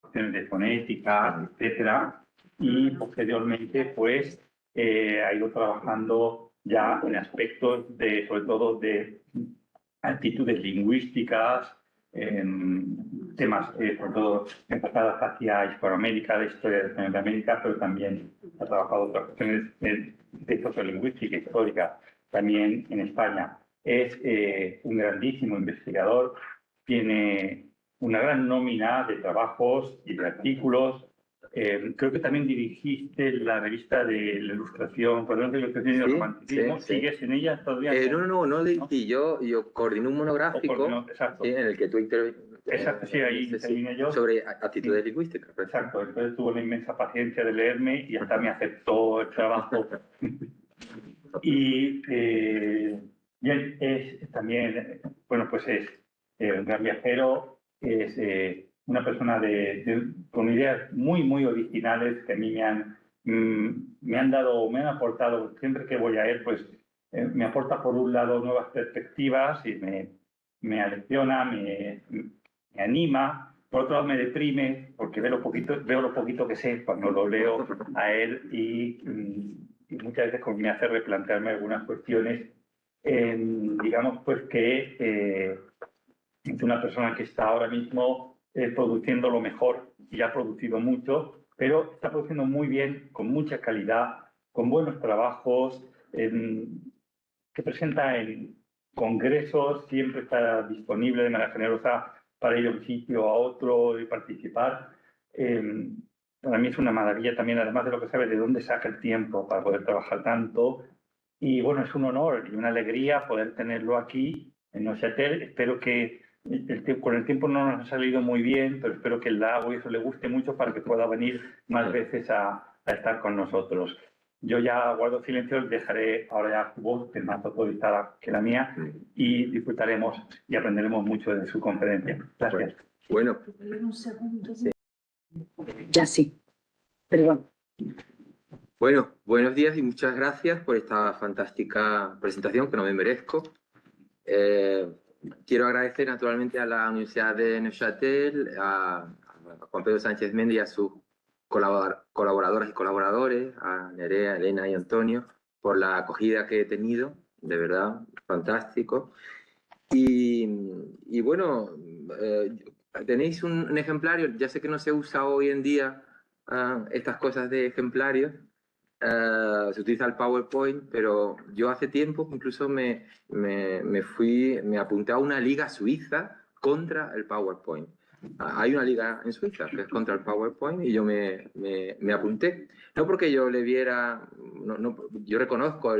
cuestiones de fonética, etcétera, y posteriormente pues ha ido trabajando ya en aspectos de, sobre todo de actitudes lingüísticas, temas sobre todo enfocadas hacia Hispanoamérica, la historia de Hispanoamérica, pero también ha trabajado otras cuestiones de sociolingüística histórica también en España. Es un grandísimo investigador, tiene una gran nómina de trabajos y de artículos. Creo que también dirigiste la revista de la Ilustración, perdón, de Ilustración y el Romanticismo. Sí. ¿Sigues en ella todavía? No dirigí. Yo coordiné un monográfico exacto. en el que tú exacto, sí, ahí intervine yo. Sobre actitudes lingüísticas. Exacto, entonces tuvo la inmensa paciencia de leerme y hasta me aceptó el trabajo. Y él es también, bueno, pues es un gran viajero, es una persona con ideas muy, muy originales que a mí me han aportado, siempre que voy a él, pues me aporta por un lado nuevas perspectivas y me alecciona, me anima. Por otro lado me deprime porque veo lo poquito que sé cuando lo leo a él y muchas veces me hace replantearme algunas cuestiones. Digamos pues que es una persona que está ahora mismo produciendo lo mejor y ha producido mucho, pero está produciendo muy bien, con mucha calidad, con buenos trabajos, que presenta en congresos, siempre está disponible de manera generosa para ir a un sitio, a otro y participar. Para mí es una maravilla también, además de lo que sabe, de dónde saca el tiempo para poder trabajar tanto. Y bueno, es un honor y una alegría poder tenerlo aquí en Neuchâtel. Espero que con el tiempo no nos ha salido muy bien, pero espero que el lago y eso le guste mucho para que pueda venir más veces a estar con nosotros. Yo ya guardo silencio, dejaré ahora ya su voz, que es más autorizada que la mía, y disfrutaremos y aprenderemos mucho de su conferencia. Gracias. Bueno. Un segundo. Sí. Ya sí. Perdón. Bueno, buenos días y muchas gracias por esta fantástica presentación que no me merezco. Quiero agradecer naturalmente a la Universidad de Neuchâtel, a Juan Pedro Sánchez Méndez y a sus colaboradoras y colaboradores, a Nerea, Elena y Antonio, por la acogida que he tenido, de verdad, fantástico. Y bueno, tenéis un ejemplario, ya sé que no se usa hoy en día estas cosas de ejemplarios, se utiliza el PowerPoint, pero yo hace tiempo incluso me apunté a una liga suiza contra el PowerPoint. Hay una liga en Suiza que es contra el PowerPoint y yo me apunté. No porque yo le viera, yo reconozco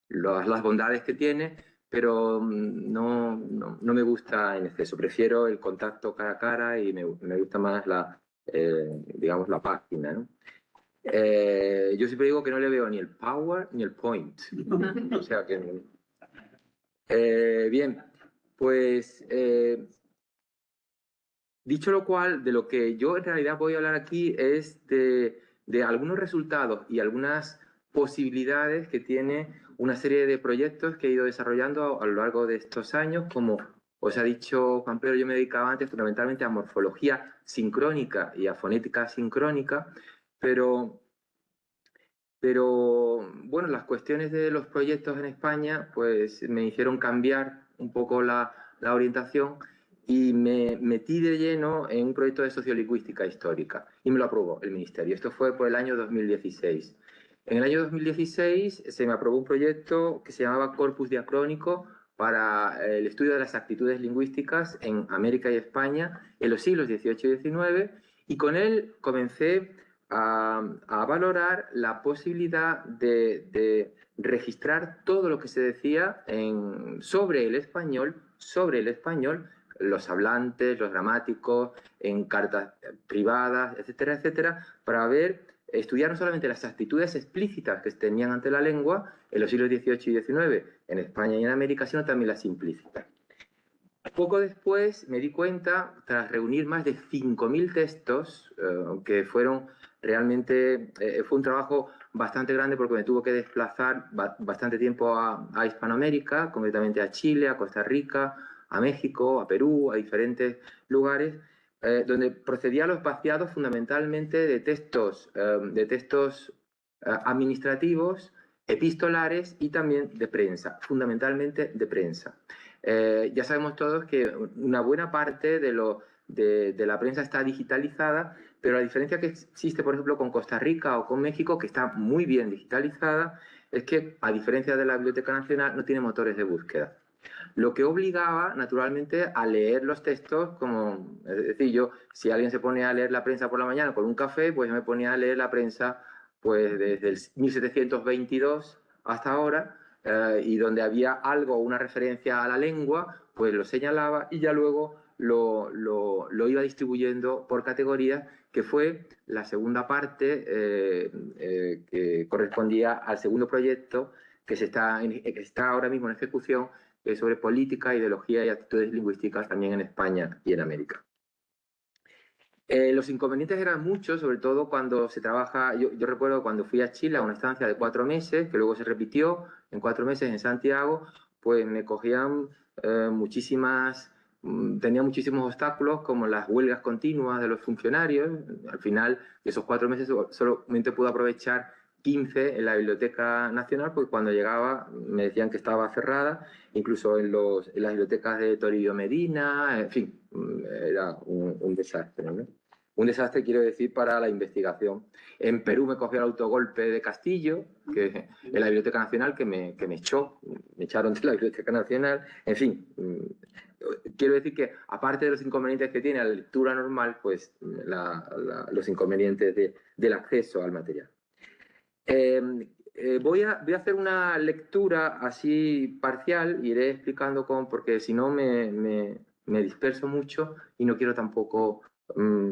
las bondades que tiene, pero no me gusta en exceso. Prefiero el contacto cara a cara y me gusta más digamos, la página, ¿no? Yo siempre digo que no le veo ni el power ni el point. O sea que... bien, pues... dicho lo cual, de lo que yo en realidad voy a hablar aquí es de algunos resultados y algunas posibilidades que tiene una serie de proyectos que he ido desarrollando a lo largo de estos años. Como os ha dicho Juan Pedro, yo me dedicaba antes fundamentalmente a morfología sincrónica y a fonética sincrónica, pero bueno, las cuestiones de los proyectos en España pues me hicieron cambiar un poco la orientación y me metí de lleno en un proyecto de sociolingüística histórica y me lo aprobó el Ministerio. Esto fue por el año 2016. En el año 2016 se me aprobó un proyecto que se llamaba Corpus Diacrónico para el estudio de las actitudes lingüísticas en América y España en los siglos XVIII y XIX, y con él comencé a valorar la posibilidad de registrar todo lo que se decía sobre el español, los hablantes, los gramáticos, en cartas privadas, etcétera, etcétera, para estudiar no solamente las actitudes explícitas que se tenían ante la lengua en los siglos XVIII y XIX, en España y en América, sino también las implícitas. Poco después me di cuenta, tras reunir más de 5.000 textos, que fueron realmente, fue un trabajo bastante grande porque me tuvo que desplazar bastante tiempo a Hispanoamérica, concretamente a Chile, a Costa Rica, a México, a Perú, a diferentes lugares, donde procedía a los vaciados fundamentalmente de textos administrativos, epistolares y también de prensa, fundamentalmente de prensa. Ya sabemos todos que una buena parte de la prensa está digitalizada, pero la diferencia que existe, por ejemplo, con Costa Rica o con México, que está muy bien digitalizada, es que, a diferencia de la Biblioteca Nacional, no tiene motores de búsqueda. Lo que obligaba, naturalmente, a leer los textos como... Es decir, yo, si alguien se pone a leer la prensa por la mañana con un café, pues yo me ponía a leer la prensa pues desde el 1722 hasta ahora, y donde había algo, una referencia a la lengua, pues lo señalaba y ya luego lo iba distribuyendo por categorías, que fue la segunda parte que correspondía al segundo proyecto que está ahora mismo en ejecución, sobre política, ideología y actitudes lingüísticas también en España y en América. Los inconvenientes eran muchos, sobre todo cuando se trabaja... Yo recuerdo cuando fui a Chile a una estancia de 4 meses, que luego se repitió en 4 meses en Santiago, pues me cogían tenía muchísimos obstáculos, como las huelgas continuas de los funcionarios. Al final, de esos 4 meses solamente pude aprovechar 15 en la Biblioteca Nacional, porque cuando llegaba me decían que estaba cerrada, incluso en las bibliotecas de Toribio Medina, en fin, era un desastre, ¿no? Un desastre, quiero decir, para la investigación. En Perú me cogió el autogolpe de Castillo, que en la Biblioteca Nacional, que me echó, me echaron de la Biblioteca Nacional. En fin, quiero decir que, aparte de los inconvenientes que tiene la lectura normal, pues los inconvenientes del acceso al material. Voy a hacer una lectura así parcial, iré explicando cómo, porque si no me disperso mucho y no quiero tampoco...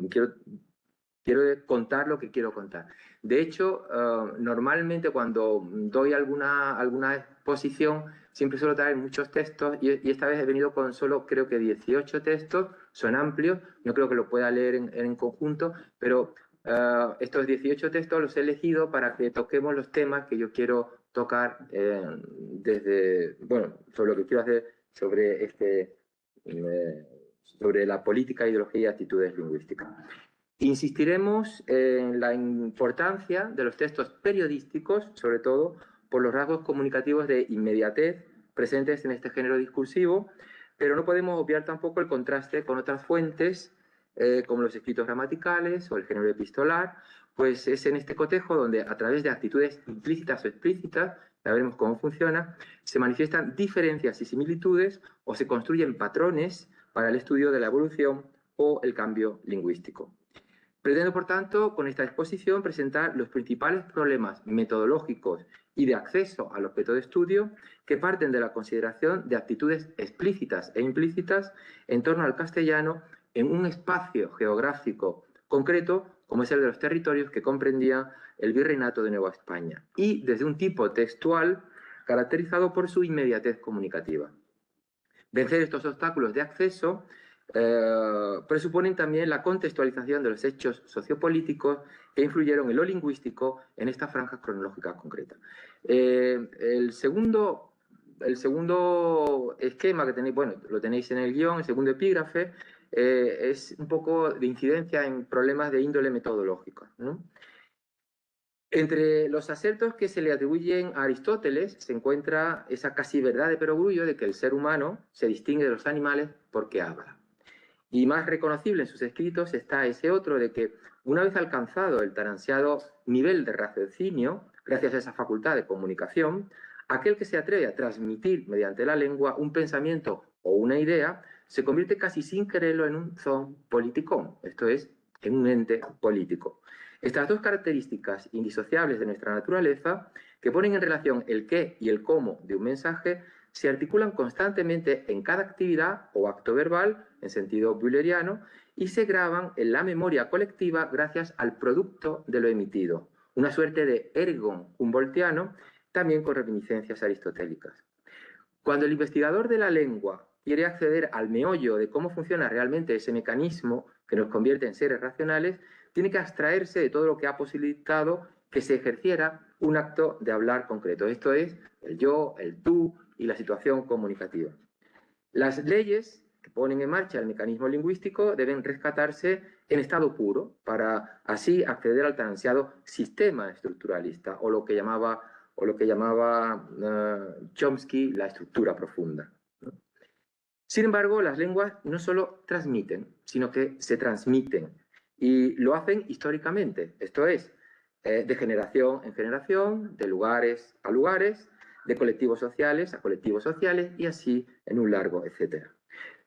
Quiero contar lo que quiero contar. De hecho, normalmente cuando doy alguna exposición, siempre suelo traer muchos textos y esta vez he venido con solo, creo que 18 textos, son amplios, no creo que lo pueda leer en conjunto, pero estos 18 textos los he elegido para que toquemos los temas que yo quiero tocar sobre lo que quiero hacer sobre la política, ideología y actitudes lingüísticas. Insistiremos en la importancia de los textos periodísticos, sobre todo por los rasgos comunicativos de inmediatez presentes en este género discursivo, pero no podemos obviar tampoco el contraste con otras fuentes, como los escritos gramaticales o el género epistolar, pues es en este cotejo donde, a través de actitudes implícitas o explícitas, ya veremos cómo funciona, se manifiestan diferencias y similitudes o se construyen patrones para el estudio de la evolución o el cambio lingüístico. Pretendo, por tanto, con esta exposición presentar los principales problemas metodológicos y de acceso al objeto de estudio que parten de la consideración de actitudes explícitas e implícitas en torno al castellano en un espacio geográfico concreto, como es el de los territorios que comprendía el Virreinato de Nueva España, y desde un tipo textual caracterizado por su inmediatez comunicativa. Vencer estos obstáculos de acceso presuponen también la contextualización de los hechos sociopolíticos que influyeron en lo lingüístico en esta franja cronológica concreta. El segundo esquema que tenéis, bueno, lo tenéis en el guión, el segundo epígrafe, es un poco de incidencia en problemas de índole metodológica, ¿no? Entre los acertos que se le atribuyen a Aristóteles se encuentra esa casi verdad de perogrullo de que el ser humano se distingue de los animales porque habla. Y más reconocible en sus escritos está ese otro de que, una vez alcanzado el tan ansiado nivel de raciocinio, gracias a esa facultad de comunicación, aquel que se atreve a transmitir mediante la lengua un pensamiento o una idea se convierte casi sin quererlo en un zoon politicón, esto es, en un ente político. Estas dos características indisociables de nuestra naturaleza, que ponen en relación el qué y el cómo de un mensaje, se articulan constantemente en cada actividad o acto verbal, en sentido bühleriano, y se graban en la memoria colectiva gracias al producto de lo emitido, una suerte de ergon humboldtiano, también con reminiscencias aristotélicas. Cuando el investigador de la lengua quiere acceder al meollo de cómo funciona realmente ese mecanismo que nos convierte en seres racionales, tiene que abstraerse de todo lo que ha posibilitado que se ejerciera un acto de hablar concreto. Esto es, el yo, el tú y la situación comunicativa. Las leyes que ponen en marcha el mecanismo lingüístico deben rescatarse en estado puro para así acceder al tan ansiado sistema estructuralista o lo que llamaba Chomsky la estructura profunda. Sin embargo, las lenguas no solo transmiten, sino que se transmiten y lo hacen históricamente, esto es, de generación en generación, de lugares a lugares, de colectivos sociales a colectivos sociales y así en un largo etcétera.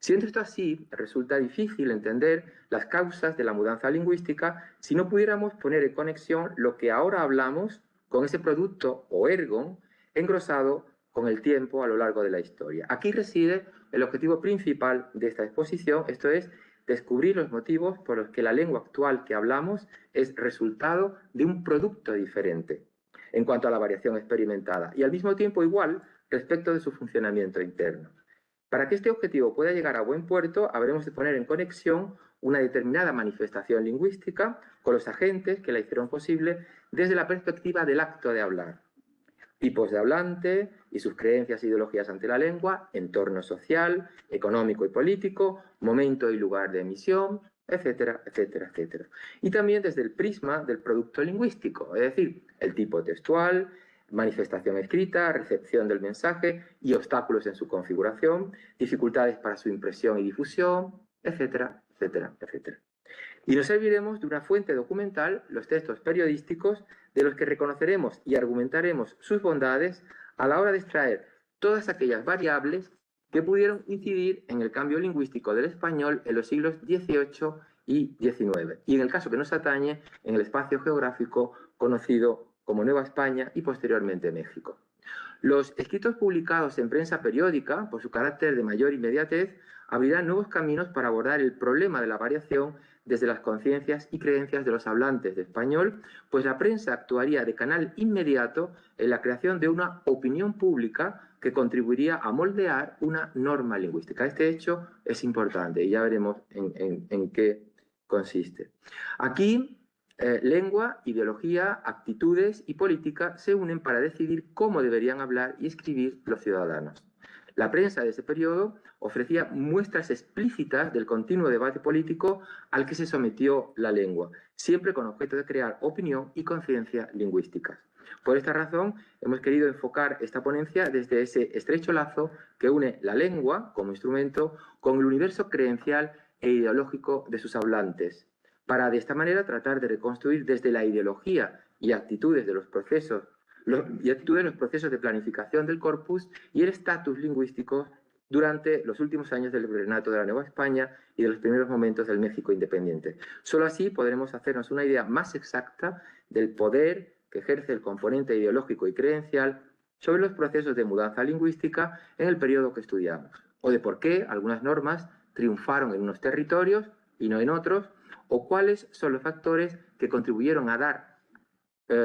Siendo esto así, resulta difícil entender las causas de la mudanza lingüística si no pudiéramos poner en conexión lo que ahora hablamos con ese producto o ergon engrosado con el tiempo a lo largo de la historia. Aquí reside el objetivo principal de esta exposición, esto es, descubrir los motivos por los que la lengua actual que hablamos es resultado de un producto diferente en cuanto a la variación experimentada y al mismo tiempo igual respecto de su funcionamiento interno. Para que este objetivo pueda llegar a buen puerto, habremos de poner en conexión una determinada manifestación lingüística con los agentes que la hicieron posible desde la perspectiva del acto de hablar. Tipos de hablante y sus creencias e ideologías ante la lengua, entorno social, económico y político, momento y lugar de emisión, etcétera, etcétera, etcétera. Y también desde el prisma del producto lingüístico, es decir, el tipo textual, manifestación escrita, recepción del mensaje y obstáculos en su configuración, dificultades para su impresión y difusión, etcétera, etcétera, etcétera. Y nos serviremos de una fuente documental, los textos periodísticos, de los que reconoceremos y argumentaremos sus bondades a la hora de extraer todas aquellas variables que pudieron incidir en el cambio lingüístico del español en los siglos XVIII y XIX, y en el caso que nos atañe, en el espacio geográfico conocido como Nueva España y posteriormente México. Los escritos publicados en prensa periódica, por su carácter de mayor inmediatez, abrirán nuevos caminos para abordar el problema de la variación desde las conciencias y creencias de los hablantes de español, pues la prensa actuaría de canal inmediato en la creación de una opinión pública que contribuiría a moldear una norma lingüística. Este hecho es importante y ya veremos en qué consiste. Aquí, lengua, ideología, actitudes y política se unen para decidir cómo deberían hablar y escribir los ciudadanos. La prensa de ese periodo ofrecía muestras explícitas del continuo debate político al que se sometió la lengua, siempre con objeto de crear opinión y conciencia lingüísticas. Por esta razón, hemos querido enfocar esta ponencia desde ese estrecho lazo que une la lengua como instrumento con el universo creencial e ideológico de sus hablantes, para de esta manera tratar de reconstruir desde la ideología y actitudes de los procesos de planificación del corpus y el estatus lingüístico durante los últimos años del virreinato de la Nueva España y de los primeros momentos del México independiente. Solo así podremos hacernos una idea más exacta del poder que ejerce el componente ideológico y creencial sobre los procesos de mudanza lingüística en el periodo que estudiamos, o de por qué algunas normas triunfaron en unos territorios y no en otros, o cuáles son los factores que contribuyeron a dar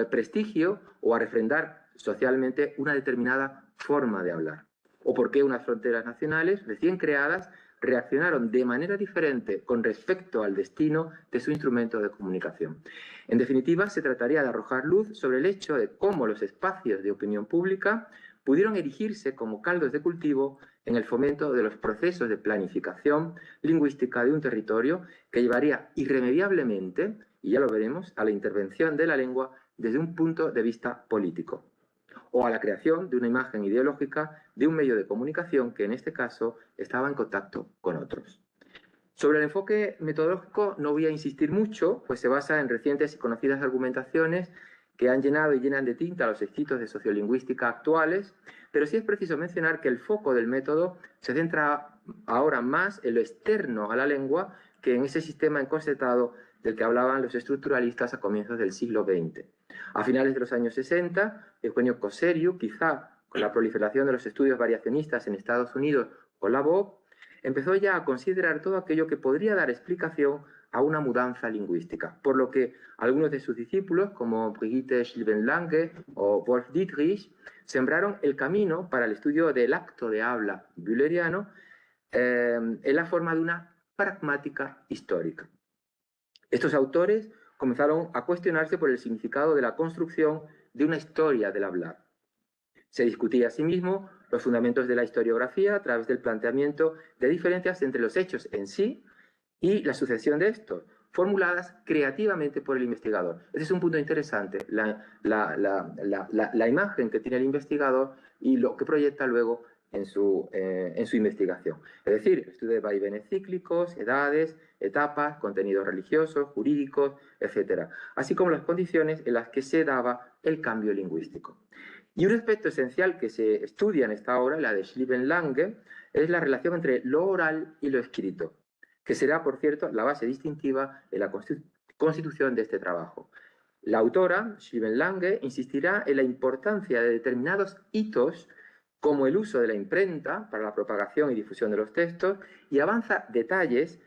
prestigio o a refrendar socialmente una determinada forma de hablar, o por qué unas fronteras nacionales recién creadas reaccionaron de manera diferente con respecto al destino de su instrumento de comunicación. En definitiva, se trataría de arrojar luz sobre el hecho de cómo los espacios de opinión pública pudieron erigirse como caldos de cultivo en el fomento de los procesos de planificación lingüística de un territorio que llevaría irremediablemente, y ya lo veremos, a la intervención de la lengua desde un punto de vista político, o a la creación de una imagen ideológica de un medio de comunicación que en este caso estaba en contacto con otros. Sobre el enfoque metodológico no voy a insistir mucho, pues se basa en recientes y conocidas argumentaciones que han llenado y llenan de tinta los escritos de sociolingüística actuales, pero sí es preciso mencionar que el foco del método se centra ahora más en lo externo a la lengua que en ese sistema encorsetado del que hablaban los estructuralistas a comienzos del siglo XX. A finales de los años 60, Eugenio Coseriu, quizá con la proliferación de los estudios variacionistas en Estados Unidos con la VOC, empezó ya a considerar todo aquello que podría dar explicación a una mudanza lingüística, por lo que algunos de sus discípulos, como Brigitte Schlieben-Lange o Wolf Dietrich, sembraron el camino para el estudio del acto de habla bühleriano en la forma de una pragmática histórica. Estos autores comenzaron a cuestionarse por el significado de la construcción de una historia del hablar. Se discutía asimismo los fundamentos de la historiografía a través del planteamiento de diferencias entre los hechos en sí y la sucesión de estos, formuladas creativamente por el investigador. Ese es un punto interesante, la imagen que tiene el investigador y lo que proyecta luego en su investigación. Es decir, el estudio de vaivenes cíclicos, edades, etapas, contenidos religiosos, jurídicos, etc. Así como las condiciones en las que se daba el cambio lingüístico. Y un aspecto esencial que se estudia en esta obra, la de Schlieben-Lange, es la relación entre lo oral y lo escrito, que será, por cierto, la base distintiva de la constitución de este trabajo. La autora, Schlieben-Lange, insistirá en la importancia de determinados hitos como el uso de la imprenta para la propagación y difusión de los textos y avanza detalles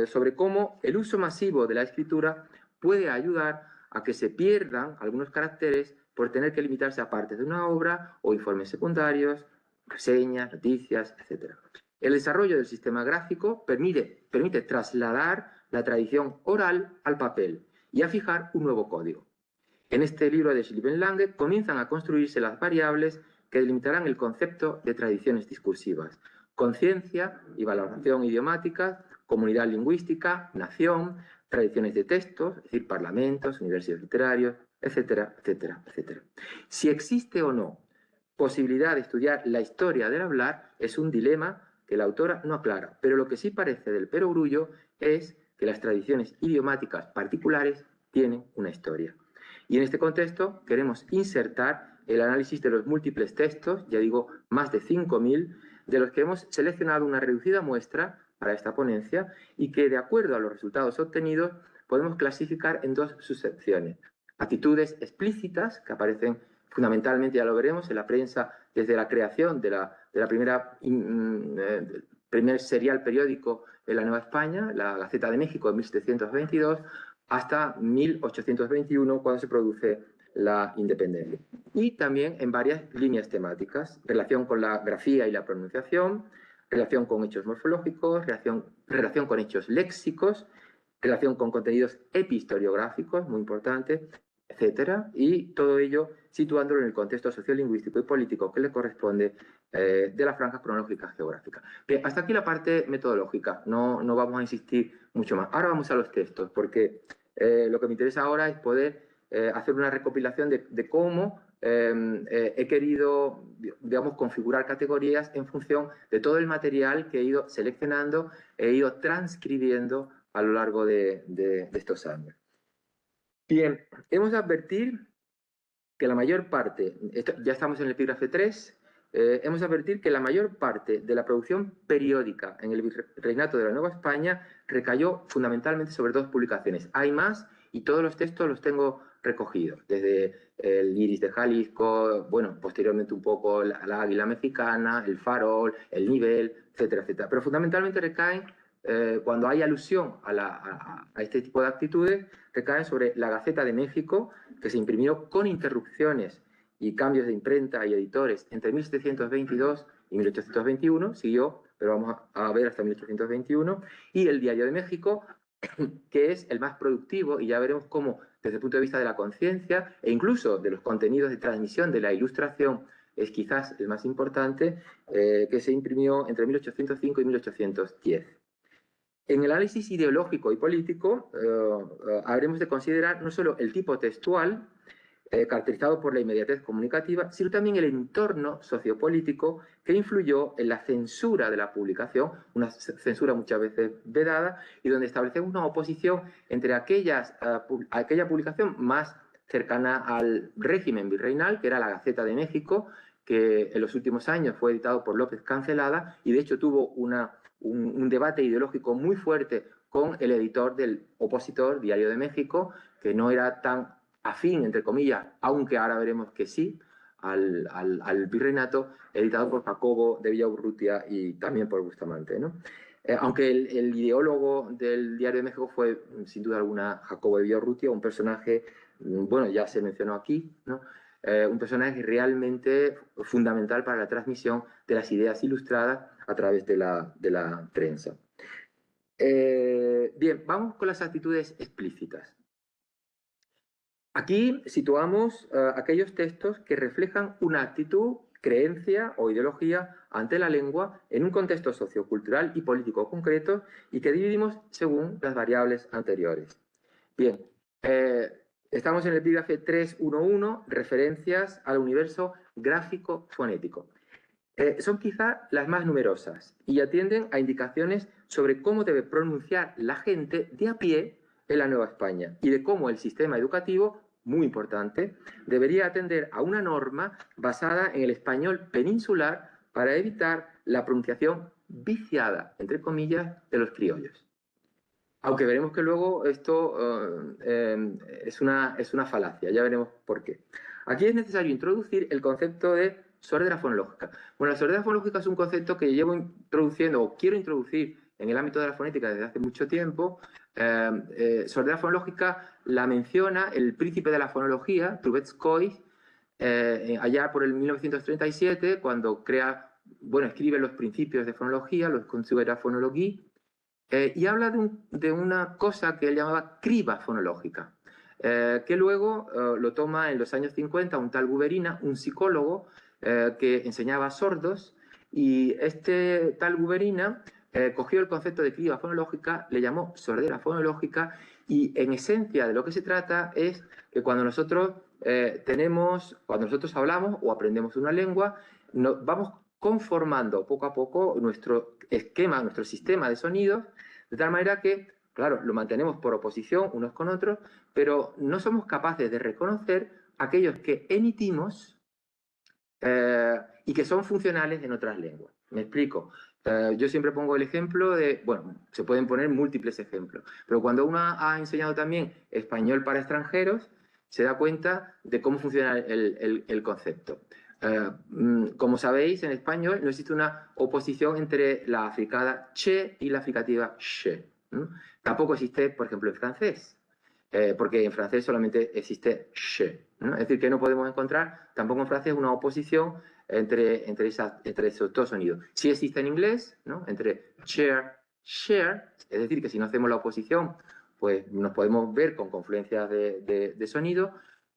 sobre cómo el uso masivo de la escritura puede ayudar a que se pierdan algunos caracteres por tener que limitarse a partes de una obra o informes secundarios, reseñas, noticias, etc. El desarrollo del sistema gráfico permite trasladar la tradición oral al papel y a fijar un nuevo código. En este libro de Schlieben-Lange comienzan a construirse las variables que delimitarán el concepto de tradiciones discursivas: conciencia y valoración idiomática, comunidad lingüística, nación, tradiciones de textos, es decir, parlamentos, universidades literarios, etcétera, etcétera, etcétera. Si existe o no posibilidad de estudiar la historia del hablar es un dilema que la autora no aclara, pero lo que sí parece del perogrullo es que las tradiciones idiomáticas particulares tienen una historia. Y en este contexto queremos insertar el análisis de los múltiples textos, ya digo, más de 5.000, de los que hemos seleccionado una reducida muestra para esta ponencia y que, de acuerdo a los resultados obtenidos, podemos clasificar en dos subsecciones: actitudes explícitas, que aparecen fundamentalmente, ya lo veremos, en la prensa desde la creación de la primer serial periódico en la Nueva España, la Gaceta de México, en 1722, hasta 1821, cuando se produce la independencia. Y también en varias líneas temáticas: relación con la grafía y la pronunciación, relación con hechos morfológicos, relación con hechos léxicos, relación con contenidos epistoriográficos, muy importante, etcétera, y todo ello situándolo en el contexto sociolingüístico y político que le corresponde de las franjas cronológicas geográficas. Bien, hasta aquí la parte metodológica, no vamos a insistir mucho más. Ahora vamos a los textos, porque lo que me interesa ahora es poder hacer una recopilación de cómo he querido, digamos, configurar categorías en función de todo el material que he ido seleccionando, he ido transcribiendo a lo largo de estos años. Bien, hemos de advertir que la mayor parte, ya estamos en el epígrafe 3, hemos de advertir que la mayor parte de la producción periódica en el Virreinato de la Nueva España recayó fundamentalmente sobre dos publicaciones. Hay más y todos los textos los tengo recogidos, desde el Iris de Jalisco, bueno, posteriormente un poco la Águila Mexicana, el Farol, el Nivel, etcétera, etcétera. Pero fundamentalmente recaen, cuando hay alusión a este tipo de actitudes, recaen sobre la Gaceta de México, que se imprimió con interrupciones y cambios de imprenta y editores entre 1722 y 1821, siguió, pero vamos a ver hasta 1821, y el Diario de México, que es el más productivo, y ya veremos cómo, desde el punto de vista de la conciencia e incluso de los contenidos de transmisión de la Ilustración, es quizás el más importante, que se imprimió entre 1805 y 1810. En el análisis ideológico y político habremos de considerar no solo el tipo textual, caracterizado por la inmediatez comunicativa, sino también el entorno sociopolítico que influyó en la censura de la publicación, una censura muchas veces vedada, y donde establecemos una oposición entre aquella publicación más cercana al régimen virreinal, que era la Gaceta de México, que en los últimos años fue editado por López Cancelada y de hecho tuvo un debate ideológico muy fuerte con el editor del opositor Diario de México, que no era tan afín, entre comillas, aunque ahora veremos que sí, al virreinato, editado por Jacobo de Villaurrutia y también por Bustamante, ¿no? Aunque el ideólogo del Diario de México fue, sin duda alguna, Jacobo de Villaurrutia, un personaje, bueno, ya se mencionó aquí, ¿no? Un personaje realmente fundamental para la transmisión de las ideas ilustradas a través de la prensa. Bien, vamos con las actitudes explícitas. Aquí situamos aquellos textos que reflejan una actitud creencia o ideología ante la lengua en un contexto sociocultural y político concreto y que dividimos según las variables anteriores. Bien, estamos en el epígrafe 3.1.1, referencias al universo gráfico fonético. Son quizá las más numerosas y atienden a indicaciones sobre cómo debe pronunciar la gente de a pie en la Nueva España y de cómo el sistema educativo, muy importante, debería atender a una norma basada en el español peninsular para evitar la pronunciación viciada, entre comillas, de los criollos. Aunque veremos que luego esto es una falacia, ya veremos por qué. Aquí es necesario introducir el concepto de sordera fonológica. Bueno, la sordera fonológica es un concepto que llevo introduciendo o quiero introducir en el ámbito de la fonética desde hace mucho tiempo. Sordera fonológica la menciona el príncipe de la fonología, Trubetskoy, allá por el 1937, cuando escribe los principios de fonología, los Considera Phonologie, y habla de una cosa que él llamaba criba fonológica, que luego lo toma en los años 50 un tal Guberina, un psicólogo que enseñaba a sordos, y este tal Guberina cogió el concepto de criba fonológica, le llamó sordera fonológica, y en esencia de lo que se trata es que cuando nosotros hablamos o aprendemos una lengua, vamos conformando poco a poco nuestro esquema, nuestro sistema de sonidos, de tal manera que, claro, lo mantenemos por oposición unos con otros, pero no somos capaces de reconocer aquellos que emitimos y que son funcionales en otras lenguas. Me explico. Yo siempre pongo el ejemplo de, bueno, se pueden poner múltiples ejemplos, pero cuando uno ha enseñado también español para extranjeros, se da cuenta de cómo funciona el concepto. Como sabéis, en español no existe una oposición entre la fricada che y la fricativa she. Tampoco existe, por ejemplo, en francés, porque en francés solamente existe she, ¿no? Es decir, que no podemos encontrar tampoco en francés una oposición entre esos dos sonidos. Sí existe en inglés, ¿no? Entre chair, share, es decir, que si no hacemos la oposición, pues nos podemos ver con confluencias de sonido,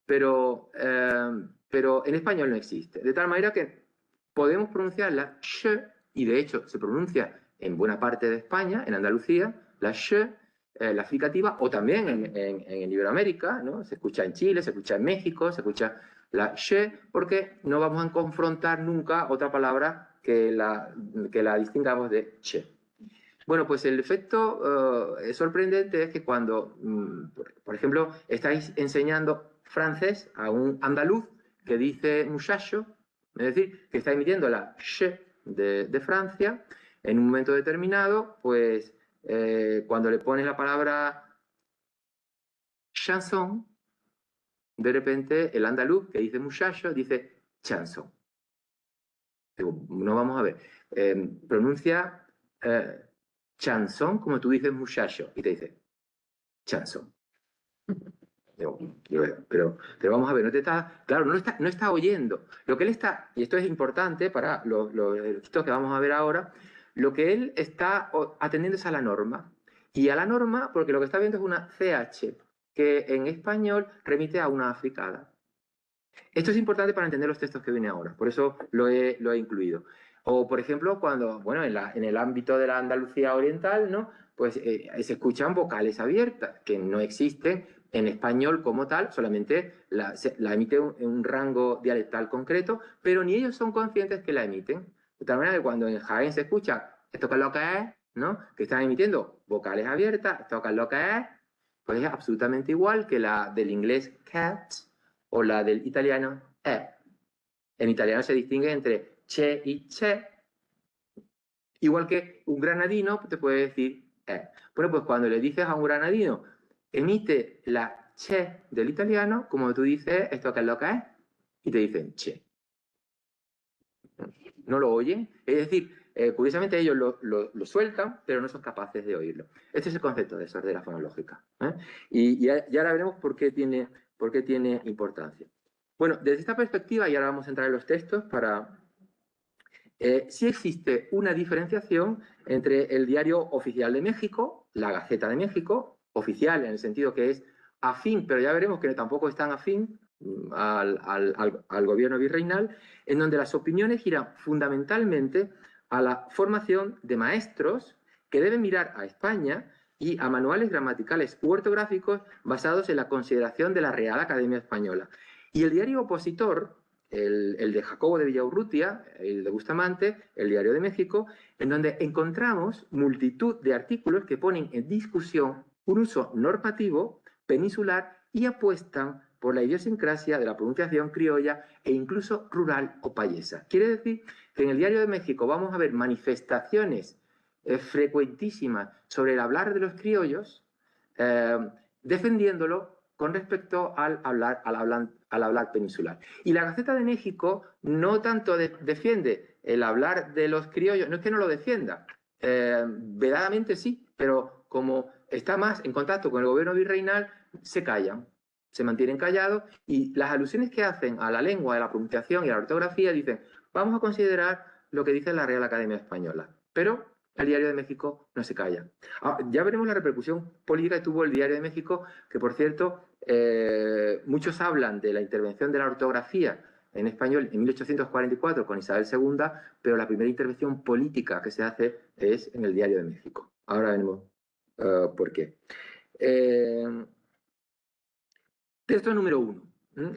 pero en español no existe. De tal manera que podemos pronunciar la sh, y de hecho se pronuncia en buena parte de España, en Andalucía, la sh, la fricativa, o también en Iberoamérica, ¿no? Se escucha en Chile, se escucha en México, se escucha la she, porque no vamos a confrontar nunca otra palabra que la distingamos de che. Bueno, pues el efecto sorprendente es que cuando, por ejemplo, estáis enseñando francés a un andaluz que dice muchacho, es decir, que está emitiendo la sh de Francia, en un momento determinado, pues cuando le pones la palabra chanson, de repente el andaluz que dice muchacho dice chanson. Digo, no, vamos a ver. Pronuncia chanson como tú dices muchacho y te dice chanson. Digo, pero vamos a ver, claro, no está oyendo. Lo que él está, y esto es importante para los que vamos a ver ahora, lo que él está atendiendo es a la norma. Y a la norma, porque lo que está viendo es una CH, que en español remite a una africada. Esto es importante para entender los textos que vienen ahora, por eso lo he incluido. O, por ejemplo, cuando, bueno, en el ámbito de la Andalucía oriental, ¿no? Pues se escuchan vocales abiertas, que no existen en español como tal, solamente la emite en un rango dialectal concreto, pero ni ellos son conscientes que la emiten. De tal manera que cuando en Jaén se escucha esto que es lo que es, ¿no? Que están emitiendo vocales abiertas, esto que es lo que es, pues es absolutamente igual que la del inglés cat o la del italiano e. En italiano se distingue entre che y che, igual que un granadino te puede decir e. Bueno, pues cuando le dices a un granadino, emite la che del italiano, como tú dices, esto que es lo que es, y te dicen che. No lo oyen, es decir, curiosamente ellos lo sueltan, pero no son capaces de oírlo. Este es el concepto de sordera fonológica. Y ahora veremos por qué tiene importancia. Bueno, desde esta perspectiva, y ahora vamos a entrar en los textos, sí existe una diferenciación entre el Diario Oficial de México, la Gaceta de México, oficial en el sentido que es afín, pero ya veremos que tampoco es tan afín al gobierno virreinal, en donde las opiniones giran fundamentalmente a la formación de maestros que deben mirar a España y a manuales gramaticales u ortográficos basados en la consideración de la Real Academia Española. Y el diario opositor, el de Jacobo de Villaurrutia, el de Bustamante, el Diario de México, en donde encontramos multitud de artículos que ponen en discusión un uso normativo peninsular y apuestan por la idiosincrasia de la pronunciación criolla e incluso rural o payesa. Quiere decir que en el Diario de México vamos a ver manifestaciones frecuentísimas sobre el hablar de los criollos, defendiéndolo con respecto al hablar peninsular. Y la Gaceta de México no tanto defiende el hablar de los criollos, no es que no lo defienda, vedadamente sí, pero como está más en contacto con el gobierno virreinal, se callan, se mantienen callados, y las alusiones que hacen a la lengua, a la pronunciación y a la ortografía dicen, vamos a considerar lo que dice la Real Academia Española, pero el Diario de México no se calla. Ya veremos la repercusión política que tuvo el Diario de México, que por cierto, muchos hablan de la intervención de la ortografía en español en 1844 con Isabel II, pero la primera intervención política que se hace es en el Diario de México. Ahora veremos por qué. Texto número 1.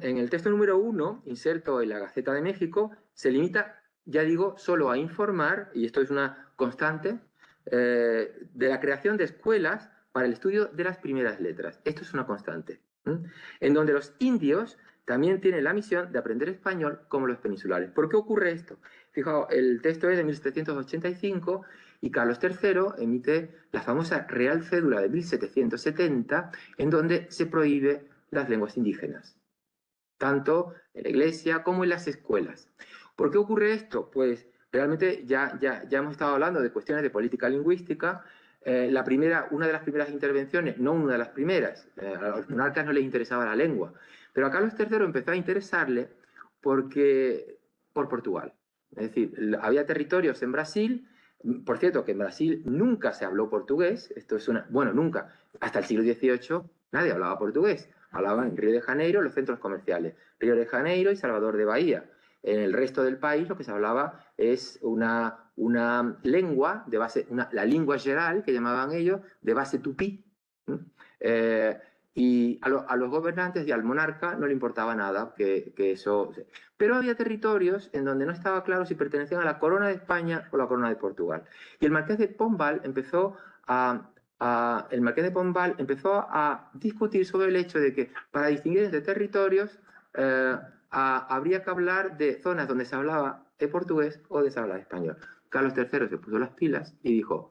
En el texto número 1, inserto en la Gaceta de México, se limita, ya digo, solo a informar, y esto es una constante, de la creación de escuelas para el estudio de las primeras letras. Esto es una constante. En donde los indios también tienen la misión de aprender español como los peninsulares. ¿Por qué ocurre esto? Fijaos, el texto es de 1785 y Carlos III emite la famosa Real Cédula de 1770, en donde se prohíbe las lenguas indígenas, tanto en la iglesia como en las escuelas. ¿Por qué ocurre esto? Pues realmente ya hemos estado hablando de cuestiones de política lingüística. Una de las primeras intervenciones, no una de las primeras, a los monarcas no les interesaba la lengua, pero a Carlos III empezó a interesarle por Portugal. Es decir, había territorios en Brasil, por cierto, que en Brasil nunca se habló portugués, nunca, hasta el siglo XVIII nadie hablaba portugués, hablaban en Río de Janeiro, los centros comerciales, Río de Janeiro y Salvador de Bahía. En el resto del país lo que se hablaba es una lengua de base, la lengua geral, que llamaban ellos, de base tupí. Y a los gobernantes y al monarca no le importaba nada que eso... Pero había territorios en donde no estaba claro si pertenecían a la corona de España o la corona de Portugal. Y el marqués de Pombal empezó a discutir sobre el hecho de que para distinguir entre territorios habría que hablar de zonas donde se hablaba portugués o donde se hablaba español. Carlos III se puso las pilas y dijo,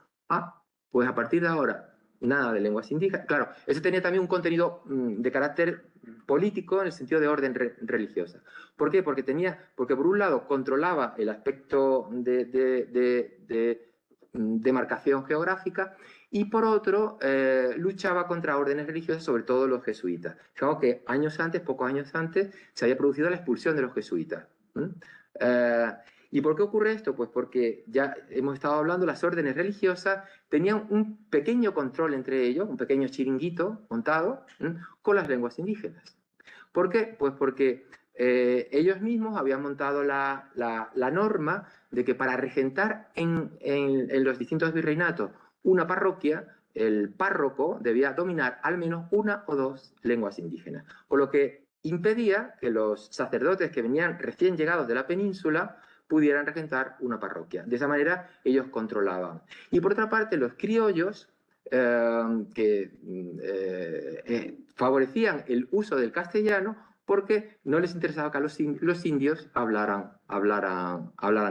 pues a partir de ahora nada de lenguas indígenas. Claro, eso tenía también un contenido de carácter político en el sentido de orden religiosa. ¿Por qué? Porque por un lado controlaba el aspecto de demarcación geográfica, y por otro luchaba contra órdenes religiosas, sobre todo los jesuitas. Fijaos que pocos años antes, se había producido la expulsión de los jesuitas. ¿Y por qué ocurre esto? Pues porque ya hemos estado hablando, las órdenes religiosas tenían un pequeño control entre ellos, un pequeño chiringuito montado con las lenguas indígenas. ¿Por qué? Pues porque ellos mismos habían montado la norma de que para regentar en los distintos virreinatos una parroquia, el párroco debía dominar al menos una o dos lenguas indígenas, por lo que impedía que los sacerdotes que venían recién llegados de la península pudieran regentar una parroquia. De esa manera ellos controlaban. Y por otra parte, los criollos, que favorecían el uso del castellano porque no les interesaba que los indios hablaran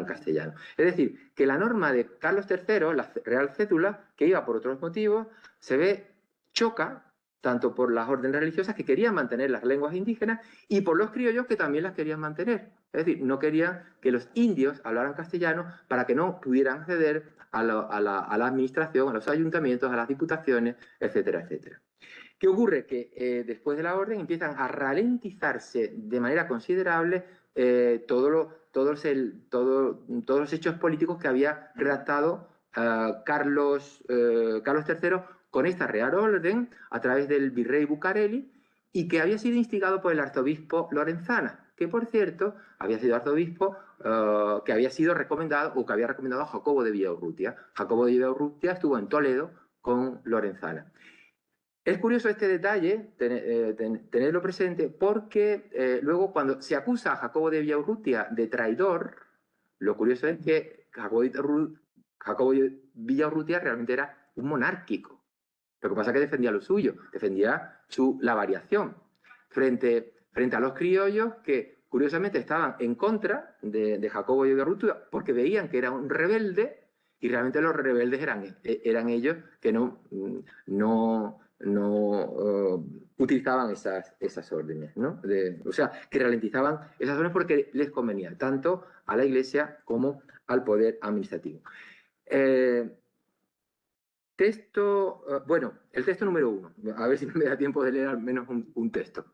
castellano. Es decir, que la norma de Carlos III, la Real Cédula, que iba por otros motivos, choca tanto por las órdenes religiosas que querían mantener las lenguas indígenas y por los criollos que también las querían mantener. Es decir, no querían que los indios hablaran castellano para que no pudieran acceder a la administración, a los ayuntamientos, a las diputaciones, etcétera, etcétera. ¿Qué ocurre? Que después de la orden empiezan a ralentizarse de manera considerable todos los hechos políticos que había redactado Carlos III con esta Real Orden a través del virrey Bucareli, y que había sido instigado por el arzobispo Lorenzana, que por cierto había sido arzobispo que había sido recomendado o que había recomendado a Jacobo de Villaurrutia. Jacobo de Villaurrutia estuvo en Toledo con Lorenzana. Es curioso este detalle, tenerlo presente, porque luego cuando se acusa a Jacobo de Villaurrutia de traidor, lo curioso es que Jacobo de Villaurrutia realmente era un monárquico. Lo que pasa es que defendía lo suyo, defendía la variación frente a los criollos que curiosamente estaban en contra de Jacobo de Villaurrutia porque veían que era un rebelde y realmente los rebeldes eran ellos que no utilizaban esas órdenes, ¿no? O sea, que ralentizaban esas órdenes porque les convenía tanto a la Iglesia como al poder administrativo. Bueno, el texto número 1. A ver si me da tiempo de leer al menos un texto.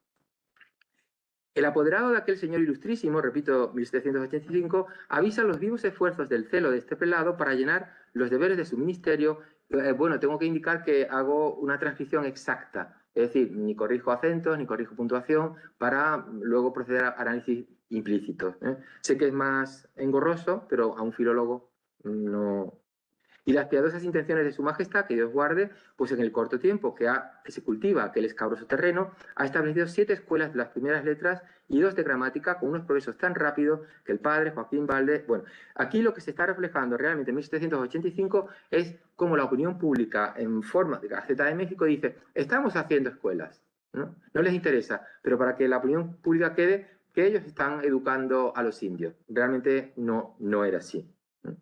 El apoderado de aquel señor ilustrísimo, repito, 1785, avisa los vivos esfuerzos del celo de este prelado para llenar los deberes de su ministerio. Bueno, tengo que indicar que hago una transcripción exacta, es decir, ni corrijo acentos, ni corrijo puntuación, para luego proceder a análisis implícitos. Sé que es más engorroso, pero a un filólogo no. Y las piadosas intenciones de su majestad, que Dios guarde, pues en el corto tiempo que se cultiva aquel escabroso terreno, ha establecido 7 escuelas de las primeras letras y 2 de gramática, con unos progresos tan rápidos que el padre Joaquín Valde... Bueno, aquí lo que se está reflejando realmente en 1785 es como la opinión pública en forma de Gaceta de México dice, estamos haciendo escuelas, ¿no? No les interesa, pero para que la opinión pública quede que ellos están educando a los indios. Realmente no era así, ¿no?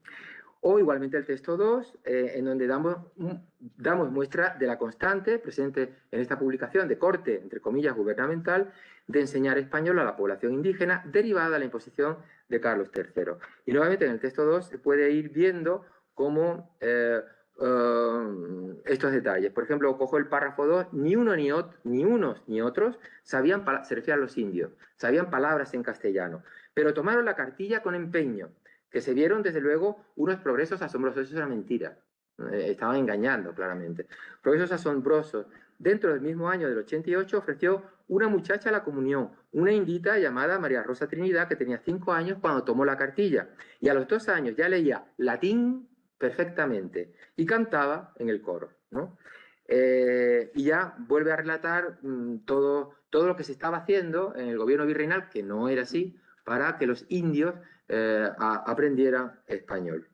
O igualmente el texto 2, en donde damos muestra de la constante presente en esta publicación de corte, entre comillas, gubernamental, de enseñar español a la población indígena derivada de la imposición de Carlos III. Y nuevamente en el texto 2 se puede ir viendo cómo estos detalles. Por ejemplo, cojo el párrafo 2, ni unos ni otros sabían, se refiere a los indios, sabían palabras en castellano, pero tomaron la cartilla con empeño, que se vieron, desde luego, unos progresos asombrosos. Eso era mentira. Estaban engañando, claramente. Progresos asombrosos. Dentro del mismo año del 88 ofreció una muchacha a la comunión, una indita llamada María Rosa Trinidad, que tenía 5 años cuando tomó la cartilla. Y a los 2 años ya leía latín perfectamente y cantaba en el coro, ¿no? Y ya vuelve a relatar todo lo que se estaba haciendo en el gobierno virreinal, que no era así, para que los indios aprendieran español.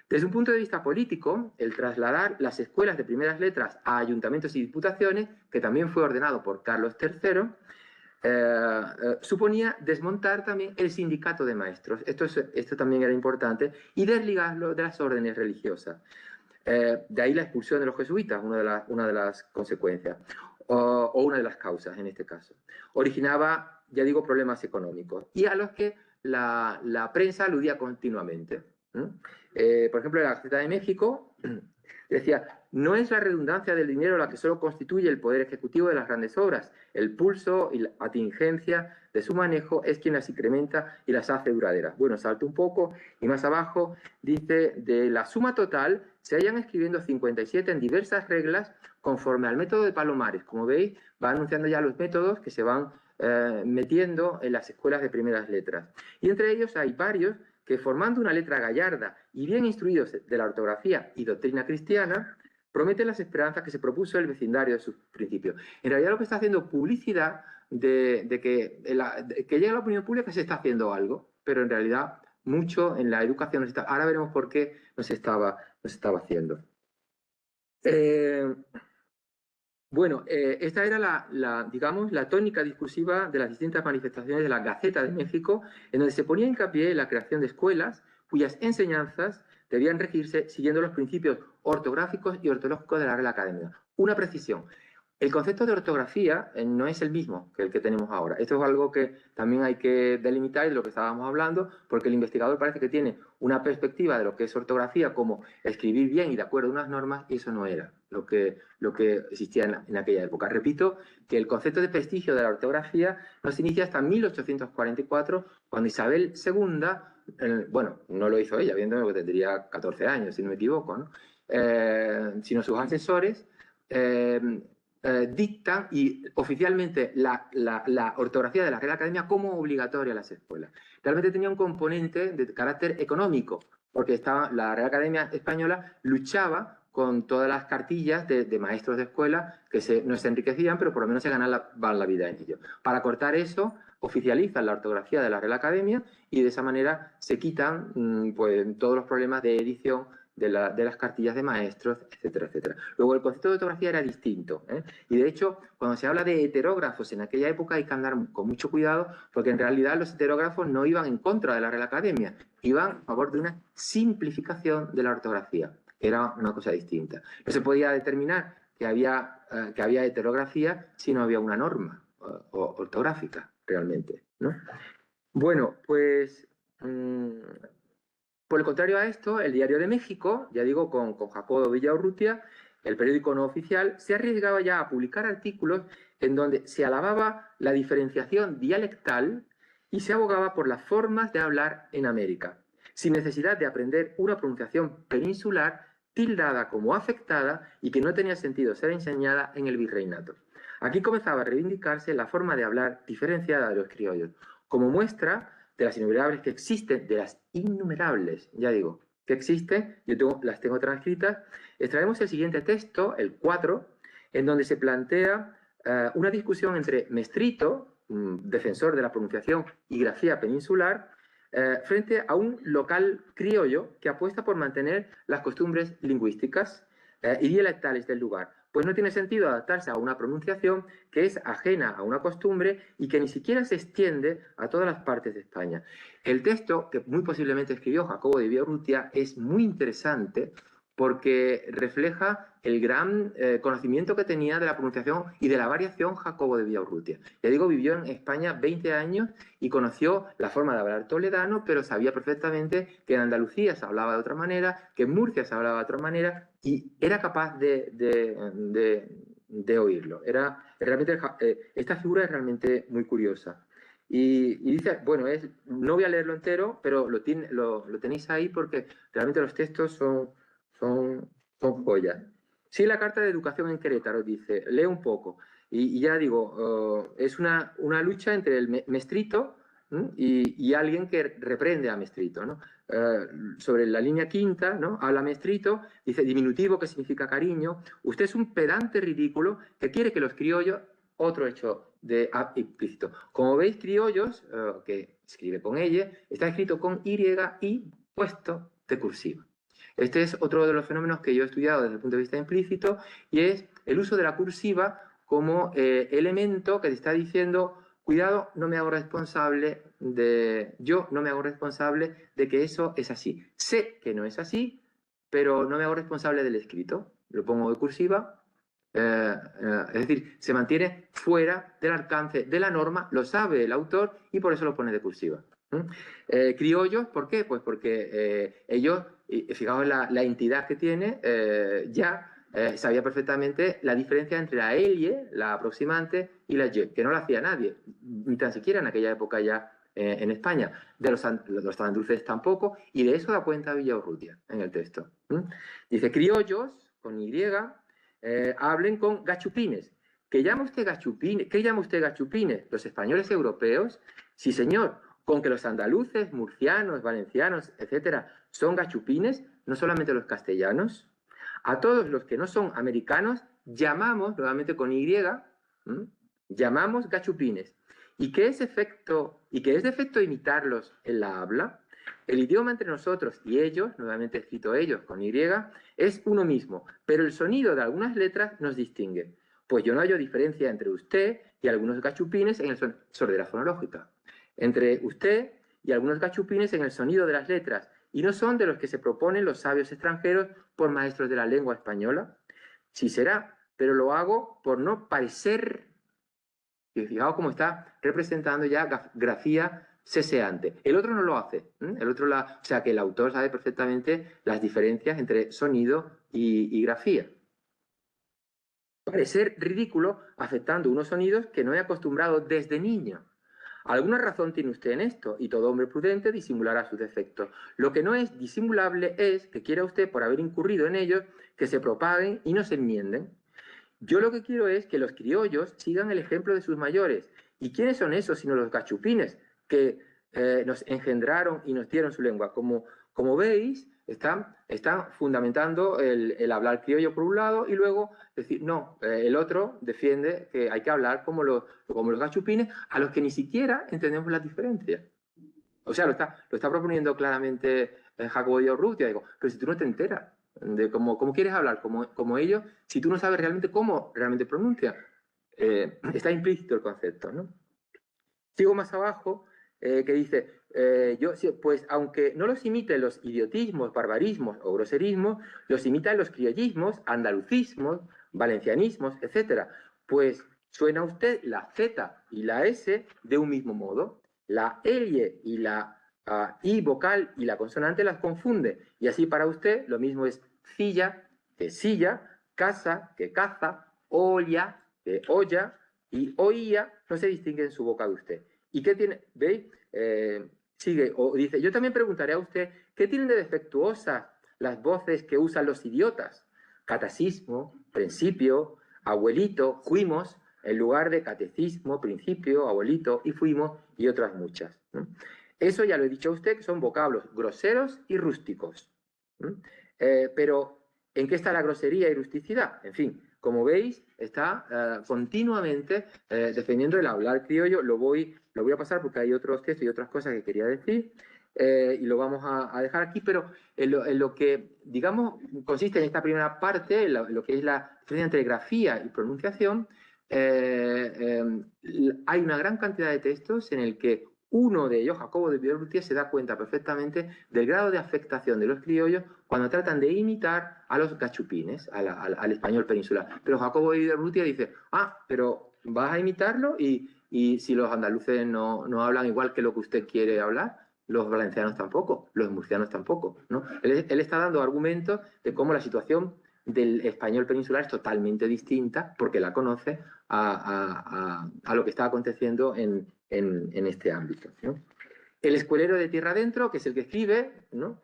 Desde un punto de vista político, el trasladar las escuelas de primeras letras a ayuntamientos y diputaciones, que también fue ordenado por Carlos III, suponía desmontar también el sindicato de maestros. Esto también era importante, y desligarlo de las órdenes religiosas. De ahí la expulsión de los jesuitas, una de las consecuencias, o una de las causas en este caso. Originaba, ya digo, problemas económicos, y a los que la prensa aludía continuamente. Por ejemplo, en la Gaceta de México decía, no es la redundancia del dinero la que solo constituye el poder ejecutivo de las grandes obras, el pulso y la atingencia de su manejo es quien las incrementa y las hace duraderas. Bueno, salto un poco y más abajo dice, de la suma total se hallan escribiendo 57 en diversas reglas conforme al método de Palomares. Como veis, va anunciando ya los métodos que se van metiendo en las escuelas de primeras letras. Y entre ellos hay varios que, formando una letra gallarda y bien instruidos de la ortografía y doctrina cristiana, prometen las esperanzas que se propuso el vecindario de sus principios. En realidad lo que está haciendo publicidad de que llega a la opinión pública que se está haciendo algo, pero en realidad mucho en la educación no se está, ahora veremos por qué no se estaba haciendo. Bueno, esta era digamos, la tónica discursiva de las distintas manifestaciones de la Gaceta de México, en donde se ponía hincapié en la creación de escuelas cuyas enseñanzas debían regirse siguiendo los principios ortográficos y ortológicos de la Real Academia. Una precisión. El concepto de ortografía no es el mismo que el que tenemos ahora. Esto es algo que también hay que delimitar de lo que estábamos hablando, porque el investigador parece que tiene una perspectiva de lo que es ortografía como escribir bien y de acuerdo a unas normas, y eso no era lo que existía en aquella época. Repito que el concepto de prestigio de la ortografía no se inicia hasta 1844, cuando Isabel II, bueno, no lo hizo ella, viendo que tendría 14 años, si no me equivoco, ¿no? Sino sus asesores, dictan y oficialmente la ortografía de la Real Academia como obligatoria a las escuelas. Realmente tenía un componente de carácter económico, porque la Real Academia Española luchaba con todas las cartillas de maestros de escuela que no se enriquecían, pero por lo menos se ganaban la vida en ello. Para cortar eso, oficializan la ortografía de la Real Academia y de esa manera se quitan pues, todos los problemas de edición de las cartillas de maestros, etcétera, etcétera. Luego, el concepto de ortografía era distinto, ¿eh? Y de hecho, cuando se habla de heterógrafos en aquella época hay que andar con mucho cuidado, porque en realidad los heterógrafos no iban en contra de la Real Academia, iban a favor de una simplificación de la ortografía, que era una cosa distinta. No se podía determinar que había heterografía si no había una norma ortográfica, realmente, ¿no? Bueno, pues... por el contrario a esto, el Diario de México, ya digo, con Jacobo Villaurrutia, el periódico no oficial, se arriesgaba ya a publicar artículos en donde se alababa la diferenciación dialectal y se abogaba por las formas de hablar en América, sin necesidad de aprender una pronunciación peninsular tildada como afectada y que no tenía sentido ser enseñada en el virreinato. Aquí comenzaba a reivindicarse la forma de hablar diferenciada de los criollos, como muestra de las innumerables que existen, de las innumerables, ya digo, que existen, las tengo transcritas, extraemos el siguiente texto, el 4, en donde se plantea una discusión entre Mestrito, defensor de la pronunciación y grafía peninsular, frente a un local criollo que apuesta por mantener las costumbres lingüísticas y dialectales del lugar. Pues no tiene sentido adaptarse a una pronunciación que es ajena a una costumbre y que ni siquiera se extiende a todas las partes de España. El texto, que muy posiblemente escribió Jacobo de Villaurrutia, es muy interesante porque refleja el gran conocimiento que tenía de la pronunciación y de la variación Jacobo de Villaurrutia. Ya digo, vivió en España 20 años y conoció la forma de hablar toledano, pero sabía perfectamente que en Andalucía se hablaba de otra manera, que en Murcia se hablaba de otra manera, y era capaz de oírlo. Esta figura es realmente muy curiosa. Y dice, bueno, no voy a leerlo entero, pero lo tenéis ahí porque realmente los textos son joyas. Sí, la Carta de Educación en Querétaro dice, lee un poco, y ya digo, es una lucha entre el Mestrito y alguien que reprende a Mestrito, ¿no? Sobre la línea quinta, ¿no? Habla Mestrito, dice diminutivo que significa cariño, usted es un pedante ridículo que quiere que los criollos, otro hecho implícito. Como veis, criollos, que escribe con ella, está escrito con y puesto de cursiva. Este es otro de los fenómenos que yo he estudiado desde el punto de vista implícito y es el uso de la cursiva como elemento que te está diciendo, cuidado, no me hago responsable de que eso es así. Sé que no es así, pero no me hago responsable del escrito. Lo pongo de cursiva, es decir, se mantiene fuera del alcance de la norma, lo sabe el autor y por eso lo pone de cursiva. Criollos, ¿por qué? Pues porque ellos, fijaos la entidad que tiene, sabía perfectamente la diferencia entre la elie, la aproximante, y la ye, que no la hacía nadie, ni tan siquiera en aquella época ya en España. De los andaluces tampoco, y de eso da cuenta Villaurrutia en el texto. Dice, criollos, con Y, hablen con gachupines. ¿Qué llama usted gachupines? ¿Los españoles europeos? Sí, señor. Con que los andaluces, murcianos, valencianos, etcétera, son gachupines, no solamente los castellanos. A todos los que no son americanos llamamos, nuevamente con Y, llamamos gachupines. ¿Y qué es defecto imitarlos en la habla? El idioma entre nosotros y ellos, nuevamente escrito ellos con Y, es uno mismo, pero el sonido de algunas letras nos distingue. Pues yo no hallo diferencia entre usted y algunos gachupines en el sordera fonológica. Entre usted y algunos gachupines en el sonido de las letras, y no son de los que se proponen los sabios extranjeros por maestros de la lengua española. Sí será, pero lo hago por no parecer, y fijaos cómo está representando ya grafía seseante. El otro no lo hace, o sea que el autor sabe perfectamente las diferencias entre sonido y grafía. Parecer ridículo afectando unos sonidos que no he acostumbrado desde niño. Alguna razón tiene usted en esto, y todo hombre prudente disimulará sus defectos. Lo que no es disimulable es que quiera usted, por haber incurrido en ellos, que se propaguen y no se enmienden. Yo lo que quiero es que los criollos sigan el ejemplo de sus mayores. ¿Y quiénes son esos sino los gachupines que nos engendraron y nos dieron su lengua? Como veis, están fundamentando el hablar criollo por un lado y luego decir, no, el otro defiende que hay que hablar como los gachupines, a los que ni siquiera entendemos las diferencias. O sea, lo está proponiendo claramente Jacobo de Urrutia. Digo, pero si tú no te enteras de cómo quieres hablar como ellos, si tú no sabes realmente cómo realmente pronuncia, está implícito el concepto, ¿no? Sigo más abajo, que dice, pues aunque no los imiten los idiotismos, barbarismos o groserismos, los imitan los criollismos, andalucismos, valencianismos, etc. Pues suena usted la Z y la S de un mismo modo. La L y la I vocal y la consonante las confunde. Y así para usted lo mismo es silla que silla, casa que caza, olla que olla, y oía no se distingue en su boca de usted. ¿Y qué tiene? ¿Veis? Sigue, o dice, yo también preguntaré a usted, ¿qué tienen de defectuosas las voces que usan los idiotas? Catecismo, principio, abuelito, fuimos, en lugar de catecismo, principio, abuelito y fuimos, y otras muchas, ¿no? Eso ya lo he dicho a usted, que son vocablos groseros y rústicos, ¿no? Pero, ¿en qué está la grosería y rusticidad? En fin, como veis, está continuamente defendiendo el hablar criollo. Lo voy a pasar porque hay otros textos y otras cosas que quería decir, y lo vamos a dejar aquí, pero en lo que, digamos, consiste en esta primera parte, lo que es la diferencia entre grafía y pronunciación, hay una gran cantidad de textos en el que uno de ellos, Jacobo de Villaurrutia, se da cuenta perfectamente del grado de afectación de los criollos cuando tratan de imitar a los gachupines, al español peninsular. Pero Jacobo de Villaurrutia dice, pero vas a imitarlo y si los andaluces no hablan igual que lo que usted quiere hablar, los valencianos tampoco, los murcianos tampoco, ¿no? Él está dando argumentos de cómo la situación del español peninsular es totalmente distinta, porque la conoce, a lo que está aconteciendo en este ámbito, ¿no? El escuelero de Tierra Adentro, que es el que escribe, ¿no?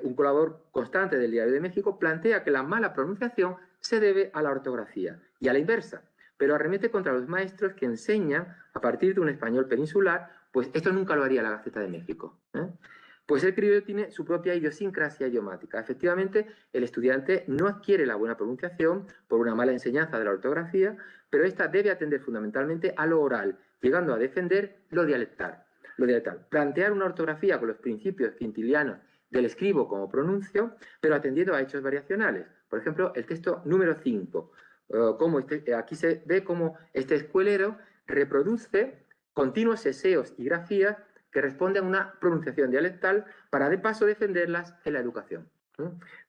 Un colaborador constante del Diario de México, plantea que la mala pronunciación se debe a la ortografía y a la inversa, pero arremete contra los maestros que enseñan a partir de un español peninsular, pues esto nunca lo haría la Gaceta de México, ¿eh? Pues el criollo tiene su propia idiosincrasia idiomática. Efectivamente, el estudiante no adquiere la buena pronunciación por una mala enseñanza de la ortografía, pero esta debe atender fundamentalmente a lo oral, llegando a defender lo dialectal. Plantear una ortografía con los principios quintilianos del escribo como pronuncio, pero atendiendo a hechos variacionales. Por ejemplo, el texto número 5. Aquí se ve cómo este escuelero reproduce continuos eseos y grafías que responden a una pronunciación dialectal para de paso defenderlas en la educación.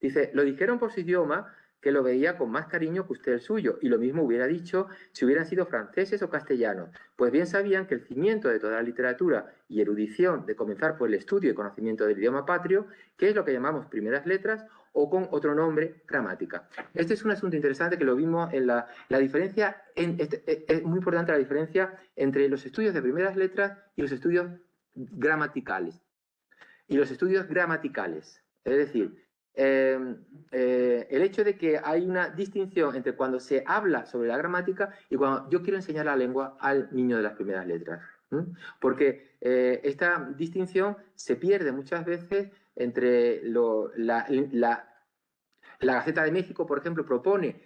Dice, lo dijeron por su idioma, que lo veía con más cariño que usted el suyo, y lo mismo hubiera dicho si hubieran sido franceses o castellanos, pues bien sabían que el cimiento de toda la literatura y erudición de comenzar por el estudio y conocimiento del idioma patrio, que es lo que llamamos primeras letras, o con otro nombre, gramática. Este es un asunto interesante que lo vimos en la diferencia, es muy importante la diferencia entre los estudios de primeras letras y los estudios gramaticales. Es decir, el hecho de que hay una distinción entre cuando se habla sobre la gramática y cuando yo quiero enseñar la lengua al niño de las primeras letras. Porque esta distinción se pierde muchas veces entre la Gaceta de México, por ejemplo, propone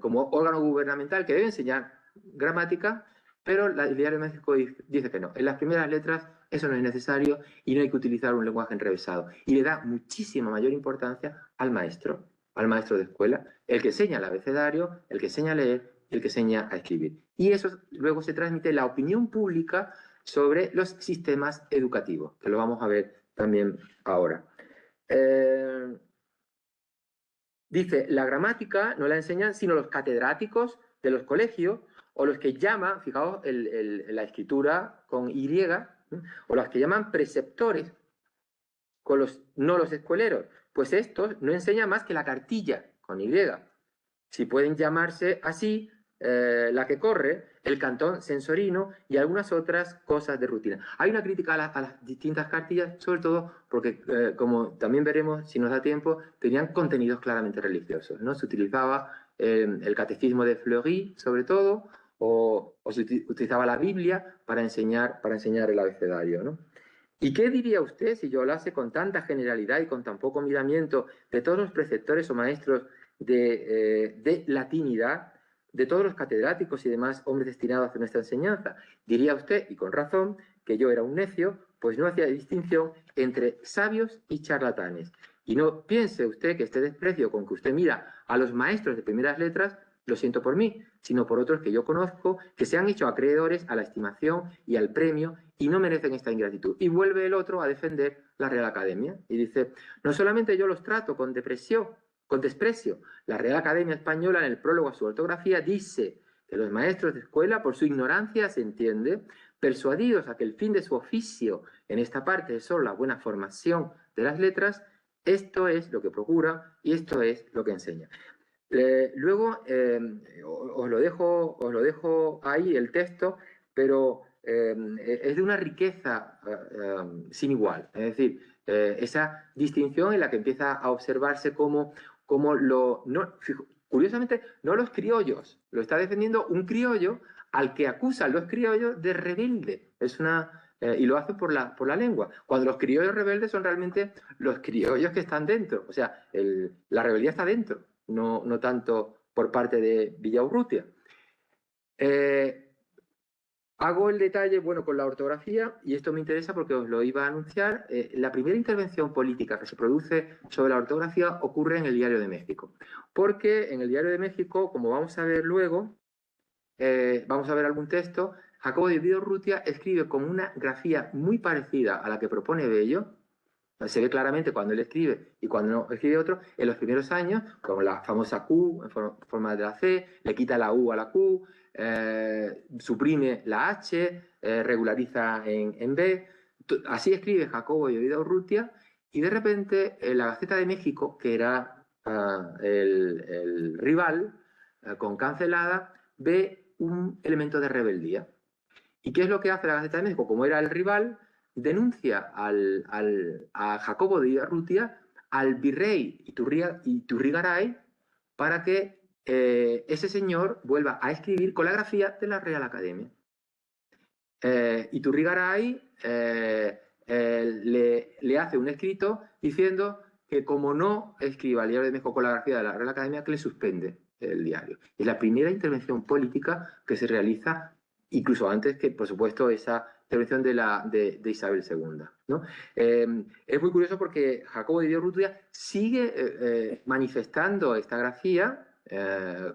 como órgano gubernamental que debe enseñar gramática, pero el Diario de México dice que no. En las primeras letras eso no es necesario y no hay que utilizar un lenguaje enrevesado. Y le da muchísima mayor importancia al maestro de escuela, el que enseña el abecedario, el que enseña a leer, el que enseña a escribir. Y eso luego se transmite en la opinión pública sobre los sistemas educativos, que lo vamos a ver también ahora. Dice, la gramática no la enseñan sino los catedráticos de los colegios o los que llaman, fijaos, la escritura con Y, o los que llaman preceptores, no los escueleros. Pues estos no enseñan más que la cartilla con Y. Si pueden llamarse así, la que corre, el cantón sensorino y algunas otras cosas de rutina. Hay una crítica a las distintas cartillas, sobre todo porque, como también veremos, si nos da tiempo, tenían contenidos claramente religiosos, ¿no? Se utilizaba el catecismo de Fleury, sobre todo, o se utilizaba la Biblia para enseñar el abecedario, ¿no? ¿Y qué diría usted si yo hablase con tanta generalidad y con tan poco miramiento de todos los preceptores o maestros de latinidad, de todos los catedráticos y demás hombres destinados a hacer nuestra enseñanza? Diría usted, y con razón, que yo era un necio, pues no hacía distinción entre sabios y charlatanes. Y no piense usted que este desprecio con que usted mira a los maestros de primeras letras, lo siento por mí, sino por otros que yo conozco, que se han hecho acreedores a la estimación y al premio y no merecen esta ingratitud. Y vuelve el otro a defender la Real Academia y dice, no solamente yo los trato con desprecio, la Real Academia Española en el prólogo a su ortografía dice que los maestros de escuela, por su ignorancia, se entiende, persuadidos a que el fin de su oficio en esta parte es solo la buena formación de las letras, esto es lo que procura y esto es lo que enseña. Luego, os lo dejo ahí, el texto, pero es de una riqueza sin igual. Es decir, esa distinción en la que empieza a observarse cómo curiosamente, no los criollos, lo está defendiendo un criollo al que acusan los criollos de rebelde. Y lo hace por la lengua. Cuando los criollos rebeldes son realmente los criollos que están dentro. O sea, la rebeldía está dentro. No tanto por parte de Villaurrutia. Hago el detalle, bueno, con la ortografía, y esto me interesa porque os lo iba a anunciar. La primera intervención política que se produce sobre la ortografía ocurre en el Diario de México. Porque en el Diario de México, como vamos a ver luego, vamos a ver algún texto, Jacobo de Villaurrutia escribe con una grafía muy parecida a la que propone Bello. Se ve claramente cuando él escribe y cuando no escribe otro, en los primeros años, con la famosa Q en forma de la C, le quita la U a la Q, suprime la H, regulariza en B. Así escribe Jacobo de Villaurrutia y de repente en la Gaceta de México, que era el rival, con cancelada, ve un elemento de rebeldía. ¿Y qué es lo que hace la Gaceta de México? Como era el rival, denuncia a Jacobo de Villaurrutia al virrey Iturrigaray para que ese señor vuelva a escribir con la grafía de la Real Academia. Iturrigaray le hace un escrito diciendo que como no escriba el Diario de México con la grafía de la Real Academia, que le suspende el diario. Es la primera intervención política que se realiza, incluso antes que, por supuesto, esa intervención de Isabel II, ¿no? Es muy curioso porque Jacobo de Villaurrutia sigue manifestando esta grafía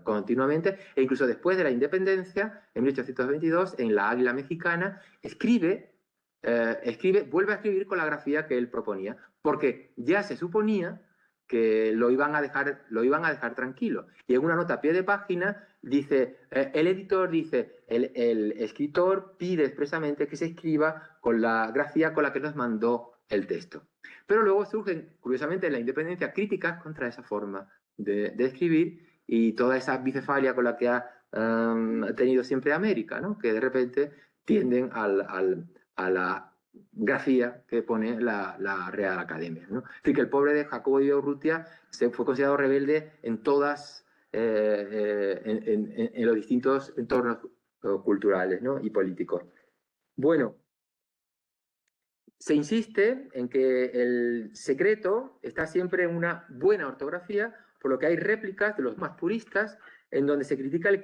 continuamente, e incluso después de la independencia, en 1822, en la Águila Mexicana, vuelve a escribir con la grafía que él proponía, porque ya se suponía que lo iban a dejar tranquilo. Y en una nota a pie de página dice, el editor dice, el escritor pide expresamente que se escriba con la grafía con la que nos mandó el texto. Pero luego surgen, curiosamente, en la independencia, críticas contra esa forma de escribir y toda esa bicefalia con la que ha tenido siempre América, ¿no? Que de repente tienden a la grafía que pone la Real Academia, ¿no? Es decir, que el pobre de Jacobo de Villaurrutia fue considerado rebelde en todas, en los distintos entornos culturales, ¿no? Y políticos. Bueno, se insiste en que el secreto está siempre en una buena ortografía, por lo que hay réplicas de los más puristas en donde se critica el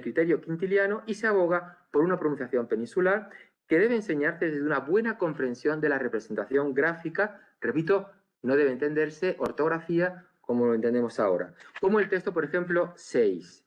criterio quintiliano y se aboga por una pronunciación peninsular que debe enseñarse desde una buena comprensión de la representación gráfica. Repito, no debe entenderse ortografía como lo entendemos ahora. Como el texto, por ejemplo, 6.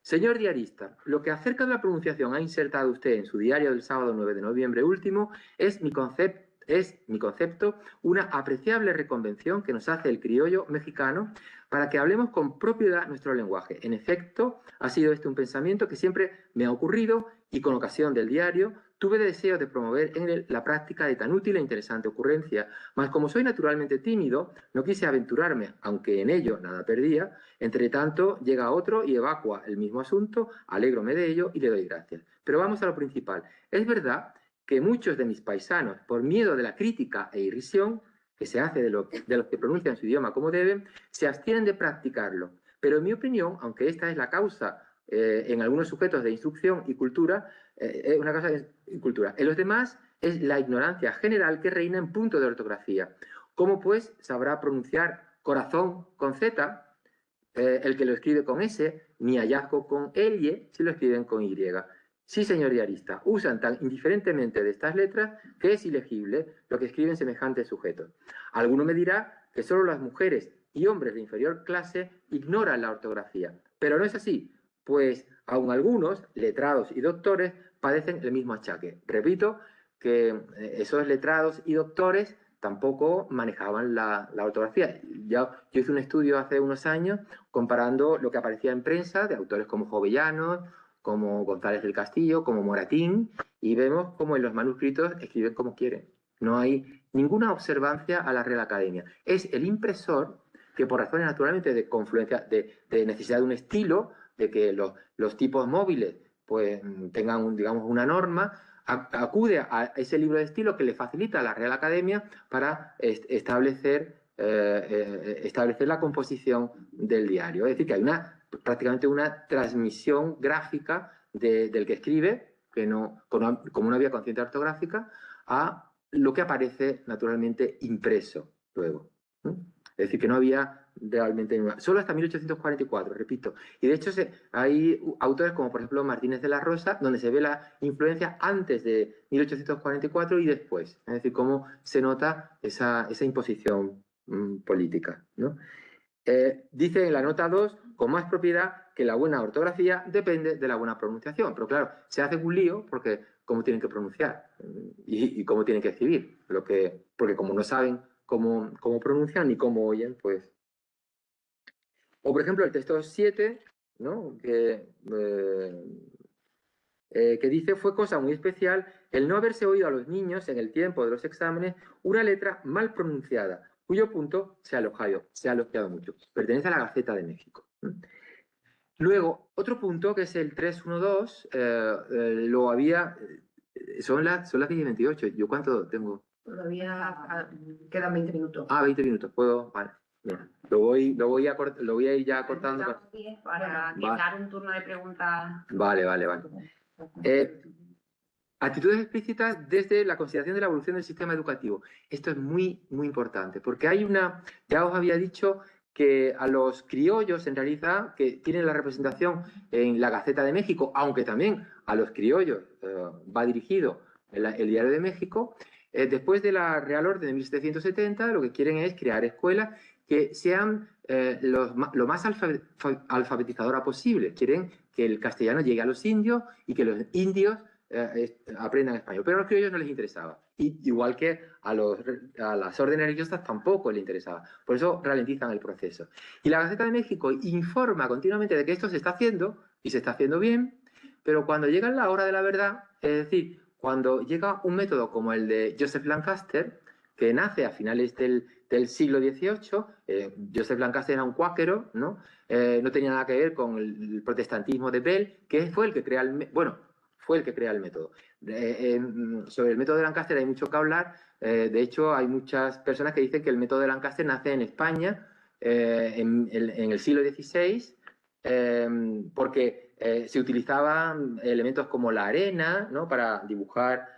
Señor diarista, lo que acerca de la pronunciación ha insertado usted en su diario del sábado 9 de noviembre último es mi concepto una apreciable reconvención que nos hace el criollo mexicano para que hablemos con propiedad nuestro lenguaje. En efecto, ha sido este un pensamiento que siempre me ha ocurrido y con ocasión del diario tuve deseo de promover en él la práctica de tan útil e interesante ocurrencia, mas como soy naturalmente tímido, no quise aventurarme, aunque en ello nada perdía. Entre tanto, llega otro y evacua el mismo asunto, alégrome de ello y le doy gracias. Pero vamos a lo principal. Es verdad que muchos de mis paisanos, por miedo de la crítica e irrisión que se hace de los que pronuncian su idioma como deben, se abstienen de practicarlo. Pero en mi opinión, aunque esta es la causa en algunos sujetos de instrucción y cultura, es una causa de cultura. En los demás es la ignorancia general que reina en punto de ortografía. ¿Cómo pues sabrá pronunciar corazón con Z, el que lo escribe con S, ni hallazgo con L, si lo escriben con Y? Sí, señor diarista, usan tan indiferentemente de estas letras que es ilegible lo que escriben semejantes sujetos. Alguno me dirá que solo las mujeres y hombres de inferior clase ignoran la ortografía, pero no es así, pues aun algunos, letrados y doctores, padecen el mismo achaque. Repito que esos letrados y doctores tampoco manejaban la ortografía. Yo hice un estudio hace unos años comparando lo que aparecía en prensa de autores como Jovellanos, como González del Castillo, como Moratín, y vemos cómo en los manuscritos escriben como quieren. No hay ninguna observancia a la Real Academia. Es el impresor que, por razones naturalmente de confluencia, de necesidad de un estilo, de que los tipos móviles pues tengan, digamos, una norma, acude a ese libro de estilo que le facilita a la Real Academia para establecer la composición del diario. Es decir, que hay prácticamente una transmisión gráfica del que escribe, que como no había conciencia ortográfica, a lo que aparece naturalmente impreso luego. Es decir, que no había realmente solo hasta 1844, repito. Y de hecho hay autores como por ejemplo Martínez de la Rosa, donde se ve la influencia antes de 1844 y después. Es decir, cómo se nota esa imposición política, ¿no? Dice en la nota 2, con más propiedad, que la buena ortografía depende de la buena pronunciación. Pero claro, se hace un lío porque cómo tienen que pronunciar y cómo tienen que escribir. Porque como no saben cómo pronuncian ni cómo oyen, pues... O por ejemplo el texto 7, ¿no? que dice: fue cosa muy especial el no haberse oído a los niños en el tiempo de los exámenes una letra mal pronunciada, cuyo punto se ha elogiado mucho. Pertenece a la Gaceta de México. Luego, otro punto, que es el 312, lo había... Son las 10:28. ¿Yo cuánto tengo? Todavía quedan 20 minutos. 20 minutos. Puedo... Vale. Mira, lo voy a ir ya cortando. Para quitar un turno de preguntas. Vale. Actitudes explícitas desde la consideración de la evolución del sistema educativo. Esto es muy, muy importante, porque ya os había dicho que a los criollos, en realidad, que tienen la representación en la Gaceta de México, aunque también a los criollos va dirigido el Diario de México, después de la Real Orden de 1770, lo que quieren es crear escuelas que sean lo más alfabetizadora posible. Quieren que el castellano llegue a los indios y que los indios aprendan español. Pero a los criollos no les interesaba. Igual que a las órdenes religiosas tampoco les interesaba. Por eso ralentizan el proceso. Y la Gaceta de México informa continuamente de que esto se está haciendo y se está haciendo bien, pero cuando llega la hora de la verdad, es decir, cuando llega un método como el de Joseph Lancaster, que nace a finales del siglo XVIII, Joseph Lancaster era un cuáquero, ¿no? No tenía nada que ver con el protestantismo de Bell, que fue el que crea el método. Sobre el método de Lancaster hay mucho que hablar. De hecho, hay muchas personas que dicen que el método de Lancaster nace en España en el siglo XVI, porque se utilizaban elementos como la arena, ¿no? para dibujar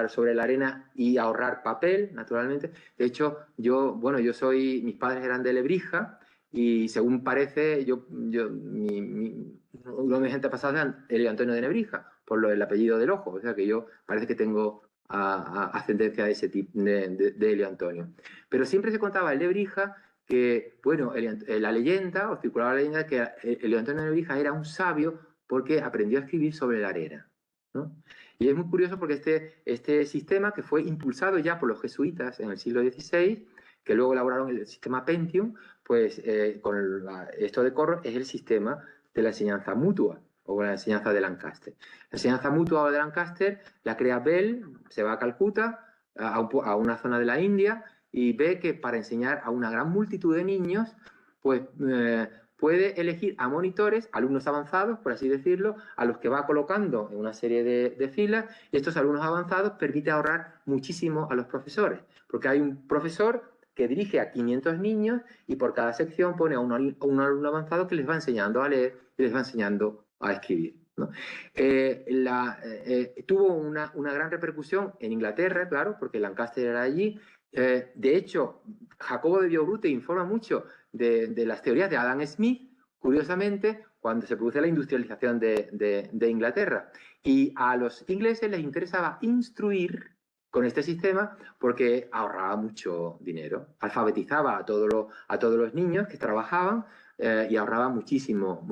sobre la arena y ahorrar papel, naturalmente. De hecho, mis padres eran de Lebrija y según parece, uno de mis antepasados era Elio Antonio de Nebrija, por el apellido del ojo, o sea que yo parece que tengo ascendencia de ese tipo de Elio Antonio. Pero siempre se contaba en Lebrija que, la leyenda, o circulaba la leyenda, que Elio Antonio de Nebrija era un sabio porque aprendió a escribir sobre la arena, ¿no? Y es muy curioso porque este sistema, que fue impulsado ya por los jesuitas en el siglo XVI, que luego elaboraron el sistema Pentium, pues con esto de Corro es el sistema de la enseñanza mutua, o la enseñanza de Lancaster. La enseñanza mutua de Lancaster la crea Bell, se va a Calcuta, a una zona de la India, y ve que para enseñar a una gran multitud de niños, pues puede elegir a monitores, alumnos avanzados, por así decirlo, a los que va colocando en una serie de filas, y estos alumnos avanzados permiten ahorrar muchísimo a los profesores, porque hay un profesor que dirige a 500 niños y por cada sección pone a un alumno avanzado que les va enseñando a leer y les va enseñando a escribir, ¿no? Tuvo una gran repercusión en Inglaterra, claro, porque Lancaster era allí. De hecho, Jacobo de Biogrute informa mucho de las teorías de Adam Smith, curiosamente, cuando se produce la industrialización de Inglaterra. Y a los ingleses les interesaba instruir con este sistema porque ahorraba mucho dinero, alfabetizaba a todos los niños que trabajaban y ahorraba muchísimo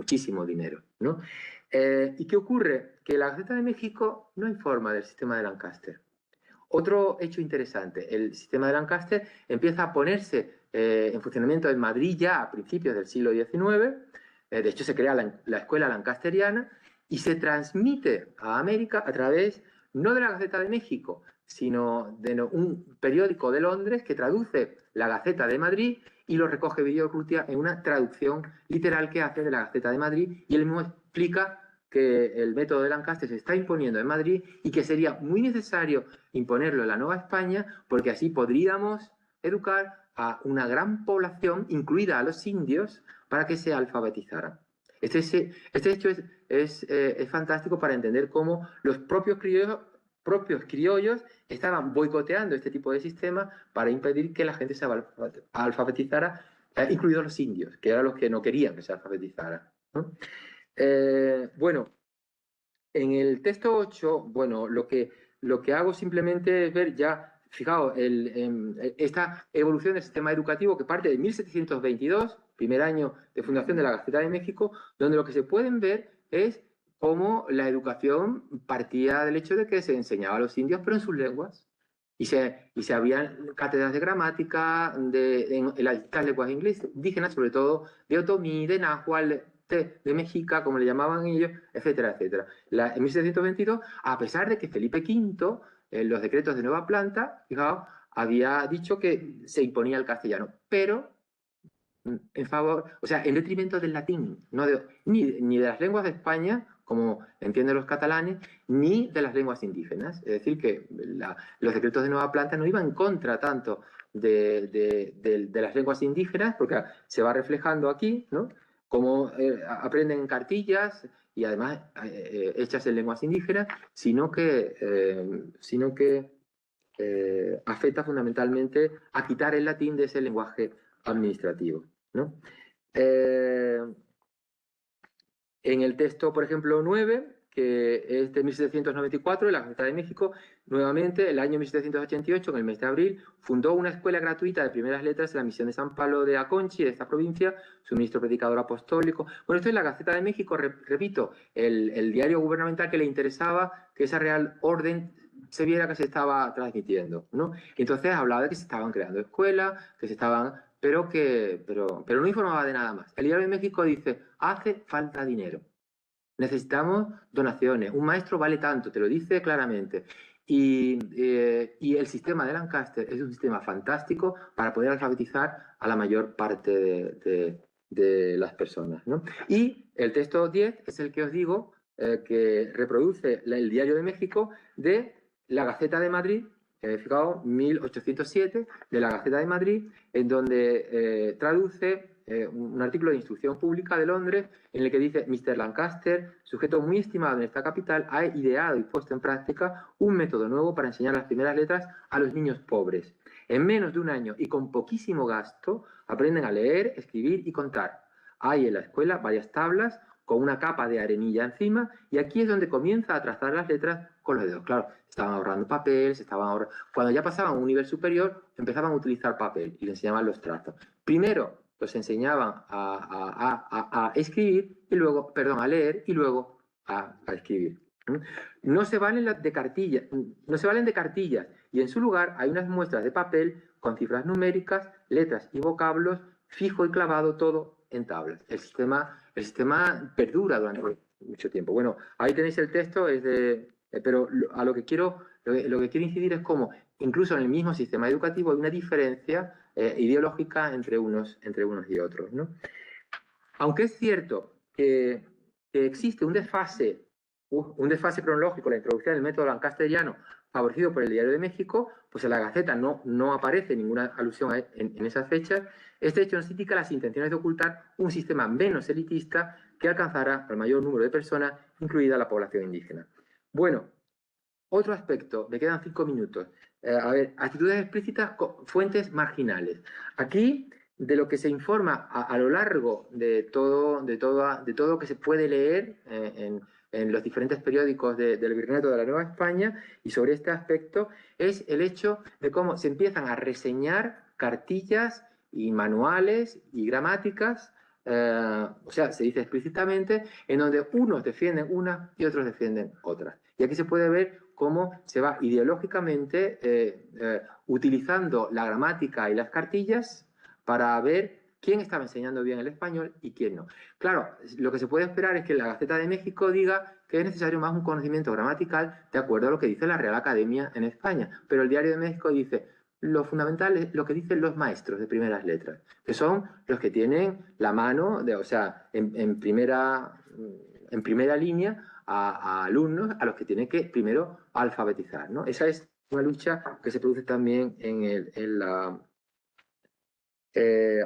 dinero, ¿no? ¿Y qué ocurre? Que la Gaceta de México no informa del sistema de Lancaster. Otro hecho interesante, el sistema de Lancaster empieza a ponerse en funcionamiento en Madrid ya a principios del siglo XIX. De hecho, se crea la escuela lancasteriana y se transmite a América a través no de la Gaceta de México, sino de un periódico de Londres que traduce la Gaceta de Madrid y lo recoge Villaurrutia en una traducción literal que hace de la Gaceta de Madrid, y él mismo explica que el método de Lancaster se está imponiendo en Madrid y que sería muy necesario imponerlo en la Nueva España, porque así podríamos educar a una gran población, incluida a los indios, para que se alfabetizaran. Este hecho es fantástico para entender cómo los propios criollos estaban boicoteando este tipo de sistema para impedir que la gente se alfabetizara, incluidos los indios, que eran los que no querían que se alfabetizaran, ¿no? Bueno, en el texto 8, bueno, lo que hago simplemente es ver ya, fijaos, esta evolución del sistema educativo que parte de 1722, primer año de fundación de la Gaceta de México, donde lo que se pueden ver es cómo la educación partía del hecho de que se enseñaba a los indios, pero en sus lenguas. Y se habían cátedras de gramática en las distintas lenguas indígenas, sobre todo de otomí, de náhuatl, de Mexica, como le llamaban ellos, etcétera, etcétera. En 1722, a pesar de que Felipe V, en los decretos de Nueva Planta, fijaos, había dicho que se imponía el castellano, pero en favor, o sea, en detrimento del latín, ni de las lenguas de España, como entienden los catalanes, ni de las lenguas indígenas. Es decir, que los decretos de Nueva Planta no iban en contra tanto de las lenguas indígenas, porque se va reflejando aquí, ¿no? Cómo aprenden cartillas y además hechas en lenguas indígenas, sino que afecta fundamentalmente a quitar el latín de ese lenguaje administrativo, ¿no? En el texto, por ejemplo, 9, que es de 1794, la Gaceta de México, nuevamente, el año 1788, en el mes de abril, fundó una escuela gratuita de primeras letras en la misión de San Pablo de Aconchi, de esta provincia, su ministro predicador apostólico. Bueno, esto es la Gaceta de México, repito, el diario gubernamental que le interesaba que esa Real Orden se viera que se estaba transmitiendo, ¿no? Y entonces hablaba de que se estaban creando escuelas, que se estaban... pero no informaba de nada más. El diario de México dice, hace falta dinero. Necesitamos donaciones. Un maestro vale tanto, te lo dice claramente. Y el sistema de Lancaster es un sistema fantástico para poder alfabetizar a la mayor parte de las personas, ¿no? Y el texto 10 es el que os digo, que reproduce el Diario de México de la Gaceta de Madrid, fijaos, 1807, de la Gaceta de Madrid, en donde traduce un artículo de instrucción pública de Londres en el que dice: Mr. Lancaster, sujeto muy estimado en esta capital, ha ideado y puesto en práctica un método nuevo para enseñar las primeras letras a los niños pobres. En menos de un año y con poquísimo gasto aprenden a leer, escribir y contar. Hay en la escuela varias tablas con una capa de arenilla encima, y aquí es donde comienza a trazar las letras con los dedos. Claro, estaban ahorrando papel, cuando ya pasaban a un nivel superior, empezaban a utilizar papel y le enseñaban los trazos. Primero los enseñaban a escribir, y luego, perdón, a leer y luego a escribir. No se valen de cartillas, y en su lugar hay unas muestras de papel con cifras numéricas, letras y vocablos, fijo y clavado, todo en tablas. El sistema perdura durante mucho tiempo. Bueno, ahí tenéis el texto, pero lo que quiero incidir es cómo incluso en el mismo sistema educativo hay una diferencia ideológica entre unos y otros, ¿no? Aunque es cierto que existe un desfase cronológico, la introducción del método lancasteriano favorecido por el Diario de México, pues en la Gaceta no aparece ninguna alusión en esas fechas. Este hecho nos indica las intenciones de ocultar un sistema menos elitista que alcanzara al mayor número de personas, incluida la población indígena. Bueno, otro aspecto, me quedan 5 minutos. A ver, actitudes explícitas, fuentes marginales. Aquí, de lo que se informa a lo largo de todo lo que se puede leer en los diferentes periódicos del Virreinato de la Nueva España, y sobre este aspecto, es el hecho de cómo se empiezan a reseñar cartillas y manuales y gramáticas, o sea, se dice explícitamente, en donde unos defienden unas y otros defienden otras. Y aquí se puede ver cómo se va ideológicamente utilizando la gramática y las cartillas para ver quién estaba enseñando bien el español y quién no. Claro, lo que se puede esperar es que la Gaceta de México diga que es necesario más un conocimiento gramatical de acuerdo a lo que dice la Real Academia en España, pero el Diario de México dice lo fundamental es lo que dicen los maestros de primeras letras, que son los que tienen la mano, o sea, en primera línea a alumnos a los que tienen que primero alfabetizar, ¿no? Esa es una lucha que se produce también en la...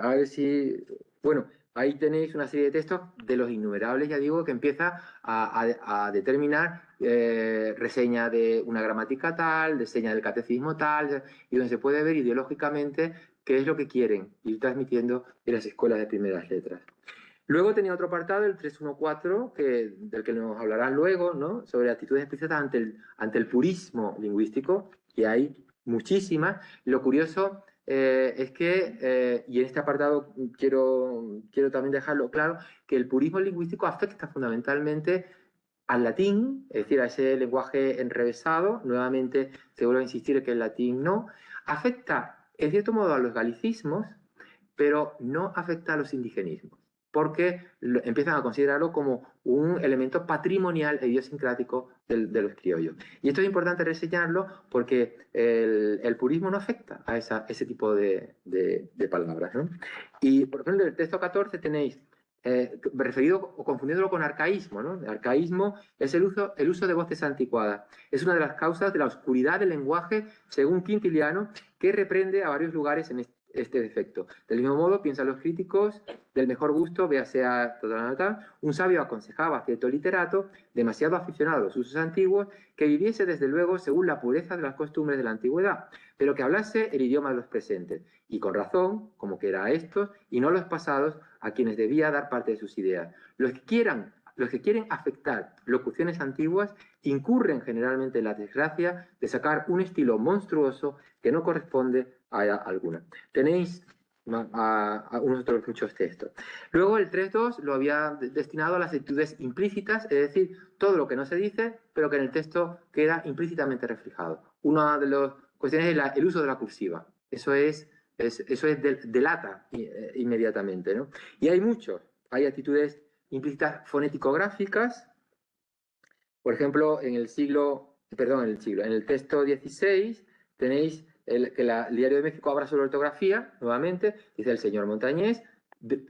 a ver si... Bueno, ahí tenéis una serie de textos de los innumerables, ya digo, que empieza a determinar reseña de una gramática tal, reseña del catecismo tal, y donde se puede ver ideológicamente qué es lo que quieren ir transmitiendo en las escuelas de primeras letras. Luego tenía otro apartado, el 314, del que nos hablarán luego, ¿no? Sobre actitudes explícitas ante el purismo lingüístico, y hay muchísimas. Lo curioso es que, y en este apartado quiero también dejarlo claro, que el purismo lingüístico afecta fundamentalmente al latín, es decir, a ese lenguaje enrevesado. Nuevamente se vuelve a insistir que el latín no. Afecta, en cierto modo, a los galicismos, pero no afecta a los indigenismos, porque empiezan a considerarlo como un elemento patrimonial e idiosincrático de los criollos. Y esto es importante reseñarlo porque el purismo no afecta a ese tipo de palabras, ¿no? Y, por ejemplo, en el texto 14 tenéis, referido o confundiéndolo con arcaísmo, ¿no? Arcaísmo es el uso de voces anticuadas. Es una de las causas de la oscuridad del lenguaje, según Quintiliano, que reprende a varios lugares en este defecto. Del mismo modo, piensan los críticos del mejor gusto, véase a un sabio aconsejaba a cierto literato, demasiado aficionado a los usos antiguos, que viviese desde luego según la pureza de las costumbres de la antigüedad, pero que hablase el idioma de los presentes, y con razón, como que era a estos, y no los pasados, a quienes debía dar parte de sus ideas. Los que quieren afectar locuciones antiguas incurren generalmente en la desgracia de sacar un estilo monstruoso que no corresponde a alguna. Tenéis a unos otros muchos textos. Luego el 3.2 lo había destinado a las actitudes implícitas, es decir, todo lo que no se dice, pero que en el texto queda implícitamente reflejado. Una de las cuestiones es el uso de la cursiva. Eso delata inmediatamente, ¿no? Y hay muchos. Hay actitudes implícitas fonético-gráficas. Por ejemplo, en el texto 16 tenéis que el Diario de México habla sobre ortografía, nuevamente, dice el señor Montañés.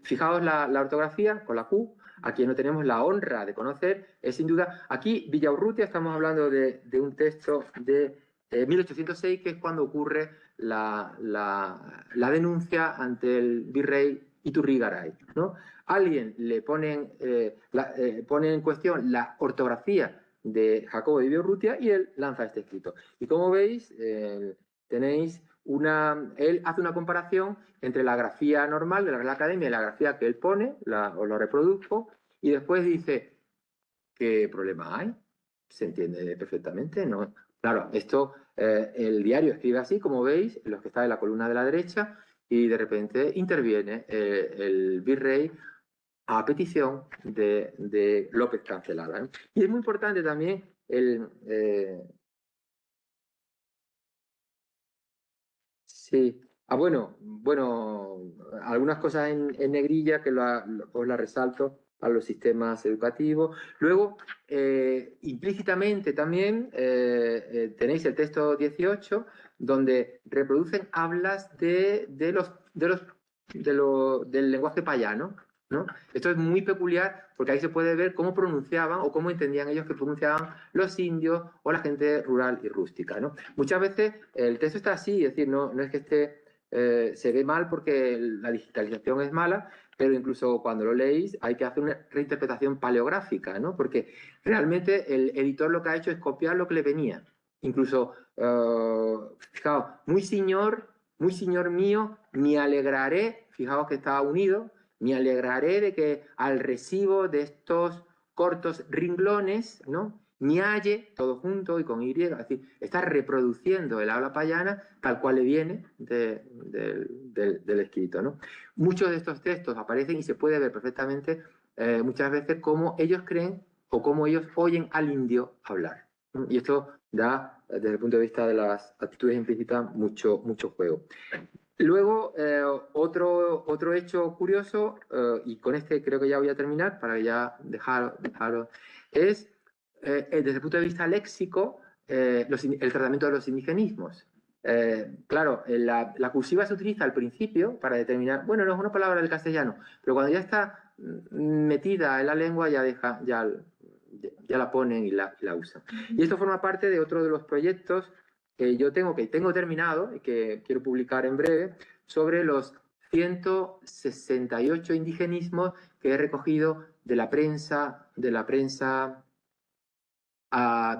Fijaos la ortografía con la Q, a quien no tenemos la honra de conocer, es sin duda. Aquí, Villaurrutia, estamos hablando de un texto de 1806, que es cuando ocurre la denuncia ante el virrey Iturrigaray, ¿no? Alguien le pone en cuestión la ortografía de Jacobo de Villaurrutia y él lanza este escrito. Y como veis, tenéis él hace una comparación entre la grafía normal de la Real Academia y la grafía que él pone, os lo reproduzco, y después dice, ¿qué problema hay? Se entiende perfectamente, ¿no? Claro, esto el diario escribe así, como veis, los que está en la columna de la derecha, y de repente interviene el virrey a petición de López Cancelada, ¿no? Y es muy importante también sí. Bueno, algunas cosas en negrilla que os las resalto a los sistemas educativos. Luego, implícitamente también tenéis el texto 18, donde reproducen hablas del lenguaje payano. ¿no? Esto es muy peculiar porque ahí se puede ver cómo pronunciaban o cómo entendían ellos que pronunciaban los indios o la gente rural y rústica, ¿no? Muchas veces el texto está así, es decir, no es que se ve mal porque la digitalización es mala, pero incluso cuando lo leéis hay que hacer una reinterpretación paleográfica, ¿no? Porque realmente el editor lo que ha hecho es copiar lo que le venía. Incluso, fijaos, muy señor mío, me alegraré, fijaos que estaba unido, me alegraré de que al recibo de estos cortos ringlones, ¿no? Me halle, todo junto y con Y, es decir, está reproduciendo el habla payana tal cual le viene del escrito, ¿no? Muchos de estos textos aparecen y se puede ver perfectamente muchas veces cómo ellos creen o cómo ellos oyen al indio hablar, ¿no? Y esto da, desde el punto de vista de las actitudes implícitas, mucho juego. Luego, otro hecho curioso, y con este creo que ya voy a terminar para ya dejarlo, es desde el punto de vista léxico, el tratamiento de los indigenismos. Claro, la cursiva se utiliza al principio para determinar, bueno, no es una palabra del castellano, pero cuando ya está metida en la lengua ya la ponen y la usan. Y esto forma parte de otro de los proyectos que yo tengo terminado y que quiero publicar en breve, sobre los 168 indigenismos que he recogido de la prensa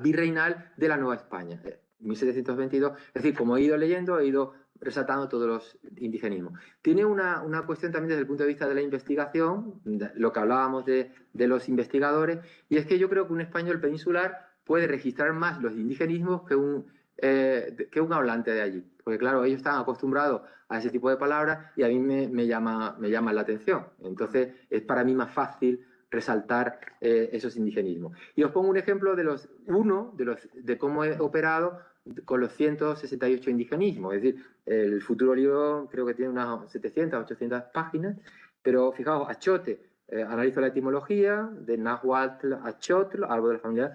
virreinal de la Nueva España, 1722. Es decir, como he ido leyendo, he ido resaltando todos los indigenismos. Tiene una cuestión también desde el punto de vista de la investigación, lo que hablábamos de los investigadores, y es que yo creo que un español peninsular puede registrar más los indigenismos que un hablante de allí. Porque claro, ellos están acostumbrados a ese tipo de palabras y a mí me llama la atención. Entonces, es para mí más fácil resaltar esos indigenismos. Y os pongo un ejemplo de cómo he operado con los 168 indigenismos. Es decir, el futuro libro creo que tiene unas 700, 800 páginas, pero fijaos, Achote, analizo la etimología de Nahuatl Achotl, árbol de la familia,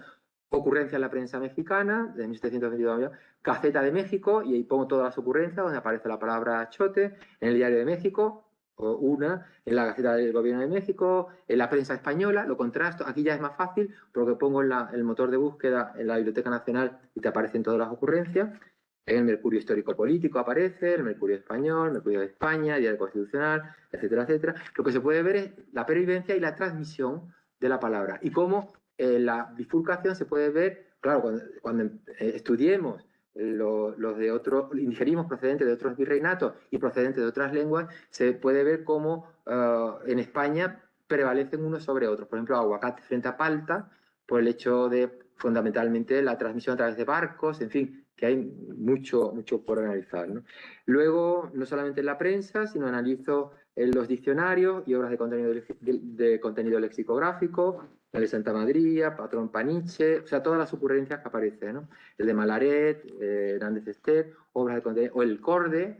ocurrencia en la prensa mexicana, de 1722, Gaceta de México, y ahí pongo todas las ocurrencias donde aparece la palabra achote, en el Diario de México, en la Gaceta del Gobierno de México, en la prensa española, lo contrasto, aquí ya es más fácil porque pongo el motor de búsqueda en la Biblioteca Nacional y te aparecen todas las ocurrencias. En el Mercurio Histórico Político aparece, el Mercurio Español, el Mercurio de España, Diario Constitucional, etcétera, etcétera. Lo que se puede ver es la pervivencia y la transmisión de la palabra y cómo la bifurcación se puede ver, claro, cuando estudiemos los de otros indigenismos procedentes de otros virreinatos y procedentes de otras lenguas, se puede ver cómo en España prevalecen unos sobre otros. Por ejemplo, aguacate frente a palta, por el hecho de fundamentalmente la transmisión a través de barcos, en fin, que hay mucho por analizar, ¿no? Luego, no solamente en la prensa, sino analizo en los diccionarios y obras de contenido lexicográfico, el de Santa Madría, Patrón Paniche, o sea, todas las ocurrencias que aparecen, ¿no? El de Malaret, Hernández Ester, obras de contenido, o el Corde,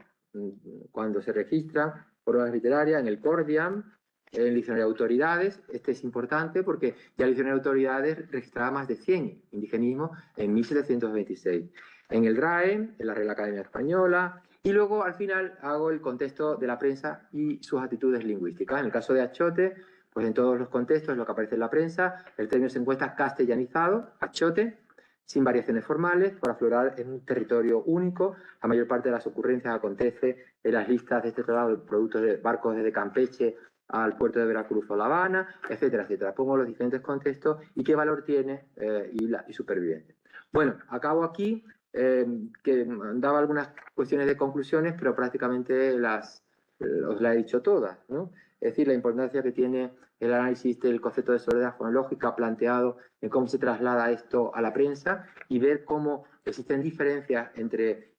cuando se registra por obras literarias, en el Cordiam, en el Diccionario de Autoridades. Este es importante porque ya el Diccionario de Autoridades registraba más de 100 indigenismos en 1726. En el RAE, en la Real Academia Española, y luego al final hago el contexto de la prensa y sus actitudes lingüísticas. En el caso de Achote, pues en todos los contextos, lo que aparece en la prensa, el término se encuentra castellanizado, Achote, sin variaciones formales, por aflorar en un territorio único. La mayor parte de las ocurrencias acontece en las listas de este tratado de productos de barcos desde Campeche al puerto de Veracruz o La Habana, etcétera, etcétera. Pongo los diferentes contextos y qué valor tiene y supervivencia. Bueno, acabo aquí, que daba algunas cuestiones de conclusiones, pero prácticamente os las he dicho todas, ¿no? Es decir, la importancia que tiene el análisis del concepto de soledad fonológica planteado en cómo se traslada esto a la prensa y ver cómo existen diferencias entre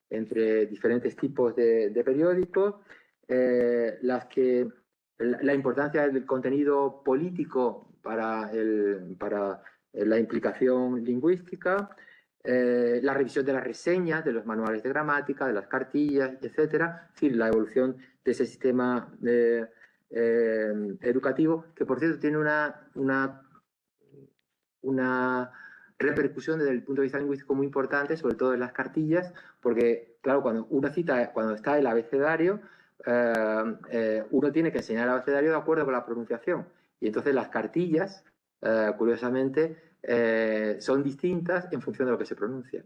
diferentes tipos de periódicos, la importancia del contenido político para la implicación lingüística, la revisión de las reseñas, de los manuales de gramática, de las cartillas, etcétera. Es decir, la evolución de ese sistema educativo, que por cierto tiene una repercusión desde el punto de vista lingüístico muy importante, sobre todo en las cartillas, porque, claro, cuando una cita, cuando está el abecedario, uno tiene que enseñar el abecedario de acuerdo con la pronunciación. Y entonces las cartillas, curiosamente, son distintas en función de lo que se pronuncia.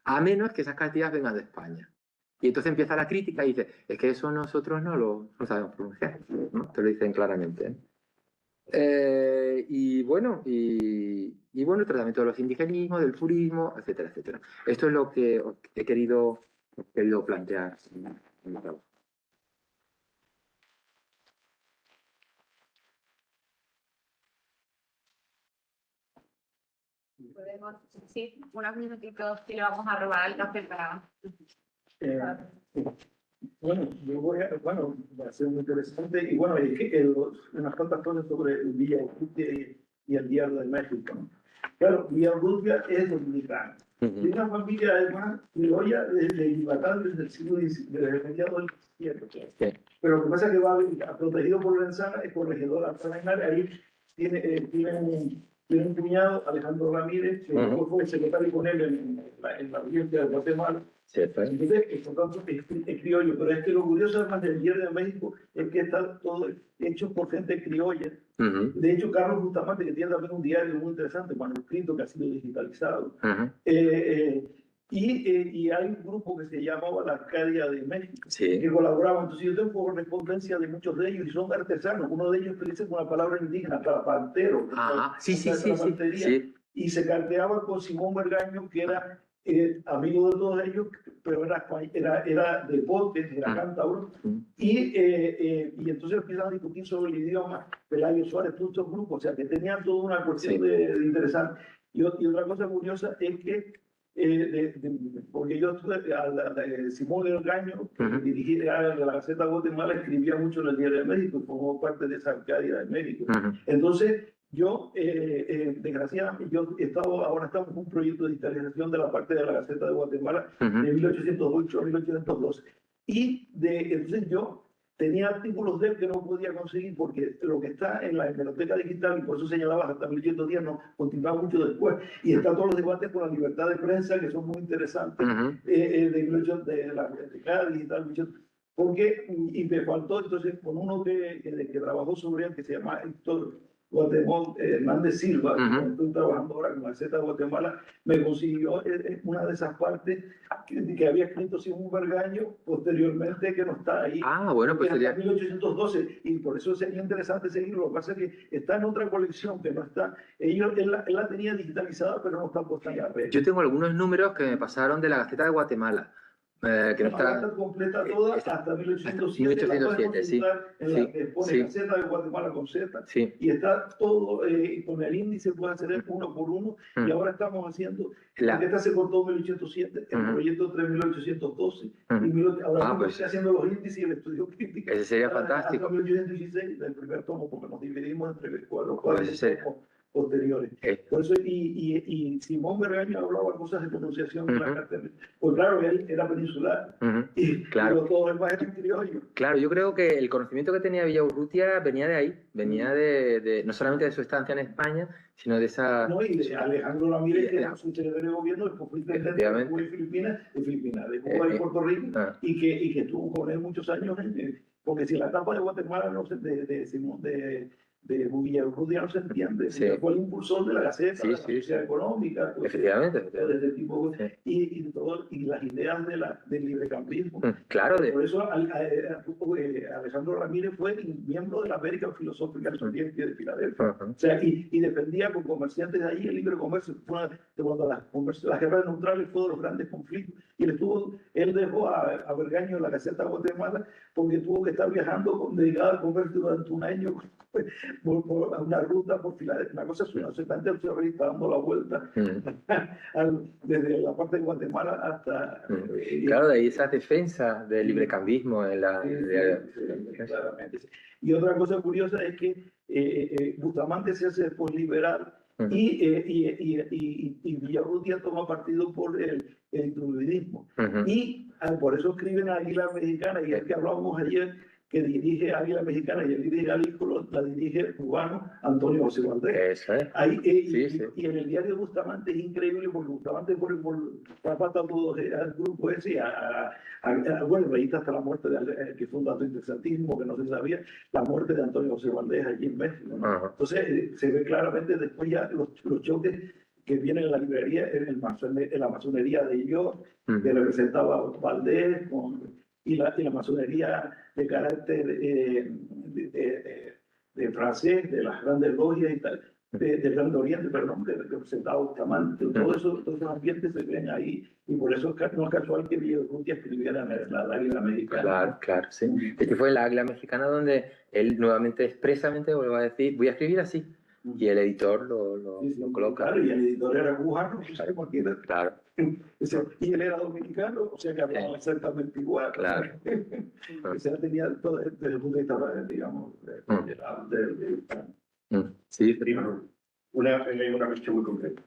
A menos que esas cartillas vengan de España. Y entonces empieza la crítica y dice, es que eso nosotros no lo sabemos pronunciar, ¿no? Te lo dicen claramente. Y bueno, el tratamiento de los indigenismos, del purismo, etcétera, etcétera. Esto es lo que he querido plantear en mi trabajo. Podemos, sí, unos minutitos que le vamos a robar al café para... Bueno, va a ser muy interesante. Y bueno, unas cuantas cosas sobre el Villa Urrutia y el Diario de México, ¿no? Claro, Villa Urrutia es dominicano. Tiene una familia además criolla de Yucatán desde el siglo XIX, desde el mediados del XVII. Pero lo que pasa es que va protegido por Lenzana, es corregidor Alfredo. Ahí tiene un cuñado, Alejandro Ramírez, que fue secretario con él en la audiencia de Guatemala. Entonces, por tanto, es criollo, pero es que lo curioso además del Diario de México es que está todo hecho por gente criolla. De hecho, Carlos Bustamante, que tiene también un diario muy interesante, manuscrito, que ha sido digitalizado. Y hay un grupo que se llamaba la Arcadia de México, que colaboraba. Entonces yo tengo correspondencia de muchos de ellos y son artesanos. Uno de ellos utiliza una palabra indígena, trapantero. Y se carteaba con Simón Bergaño, que era amigo de todos ellos, pero era de Potes, era cántabro. Y entonces empiezan a discutir sobre el idioma. Pelayo Suárez, todos estos grupos, o sea que tenían toda una cuestión de interesante. Y otra cosa curiosa es que porque yo estuve Simón Bergaño, que dirigía la Gaceta de Guatemala, escribía mucho en el Diario de México, formó parte de esa Arcadia de México. Entonces, yo, desgraciadamente, ahora estamos en un proyecto de digitalización de la parte de la Gaceta de Guatemala de 1808 a 1812. Entonces yo tenía artículos de él que no podía conseguir porque lo que está en la biblioteca digital, y por eso señalaba hasta 1810, no continuaba mucho después, y están todos los debates por la libertad de prensa que son muy interesantes, de la biblioteca digital, y me faltó entonces con uno que trabajó sobre él, que se llama Héctor Guatemala, Hernández Silva, que estoy trabajando ahora con la Z de Guatemala, me consiguió una de esas partes que había escrito Simón Bergaño posteriormente, que no está ahí. Bueno, pues sería 1812, y por eso sería interesante seguirlo. Lo que pasa es que está en otra colección que no está. Él la tenía digitalizada, pero no está puesta en la red. Yo tengo algunos números que me pasaron de la Gaceta de Guatemala. Que no está completa toda hasta 1807, sí. En la que pone Gaceta de Guatemala con Z, y está todo con el índice, puede hacer uno por uno, y ahora estamos haciendo, porque esta se cortó en 1807, el proyecto 3812, y ahora estoy haciendo los índices y el estudio crítico. Ese sería fantástico. Hasta 1816, del primer tomo, porque nos dividimos entre cuatro tomos posteriores. Por eso, y Simón Bergaño hablaba cosas de pronunciación de la cartera. Pues claro, él era peninsular, pero todos los demás eran criollos. Claro, yo creo que el conocimiento que tenía Villa Urrutia venía de ahí, venía no solamente de su estancia en España, sino de esa... No, y de Alejandro Ramírez, que era su secretario de gobierno, después fue intendente de Cuba y Filipinas, de Cuba y Puerto Rico, y que estuvo con él muchos años, porque si la etapa de Guatemala no se de Villa Urrutia no se entiende, fue el impulsor de la Gaceta, de la sociedad económica, efectivamente, de este tipo, y las ideas del librecampismo. Claro, por eso Alejandro Ramírez fue miembro de la American Philosophical Society de Filadelfia, o sea, y defendía con comerciantes de ahí el libre comercio. Cuando las guerras neutrales fue de los grandes conflictos, y él dejó a Bergaño en la Gaceta de Guatemala porque tuvo que estar viajando dedicado al comercio durante un año por una ruta por Filadelfia, una cosa absolutamente surrealista, dando la vuelta desde la parte de Guatemala hasta... claro, de ahí esa defensa del librecambismo en la... Claramente. Y otra cosa curiosa es que Bustamante se hace después liberal, y Villa Urrutia toma partido por el druidismo. Y por eso escriben a Águila Mexicana, y es que hablábamos ayer que dirige Águila Mexicana y el dirige Alículo, la dirige el cubano Antonio José Valdés. Eso es. Ahí, Sí, sí. y en el diario Bustamante es increíble porque Bustamante fue matando al grupo ese, bueno, ahí está hasta la muerte de que fue un dato interesantísimo que no se sabía, la muerte de Antonio José Valdés allí en México, ¿no? Ajá. Entonces se ve claramente después ya los choques que vienen en la librería, en la masonería de York, que representaba Valdés, y la masonería de carácter de francés, de las grandes logias y tal, del Gran Oriente, perdón, que representaba Bustamante. Todos esos ambientes se ven ahí, y por eso no es casual que Villaurrutia escribiera en la Águila Mexicana. Claro, claro, sí. Es que fue en la Águila Mexicana donde él nuevamente expresamente vuelve a decir, voy a escribir así. Y el editor lo coloca. Claro, y el editor era cubano, porque era, Claro. y él era dominicano, o sea que hablaba exactamente igual. Claro. O sea, tenía todo desde el punto de vista, digamos, Sí, Primero, una cuestión muy concreta.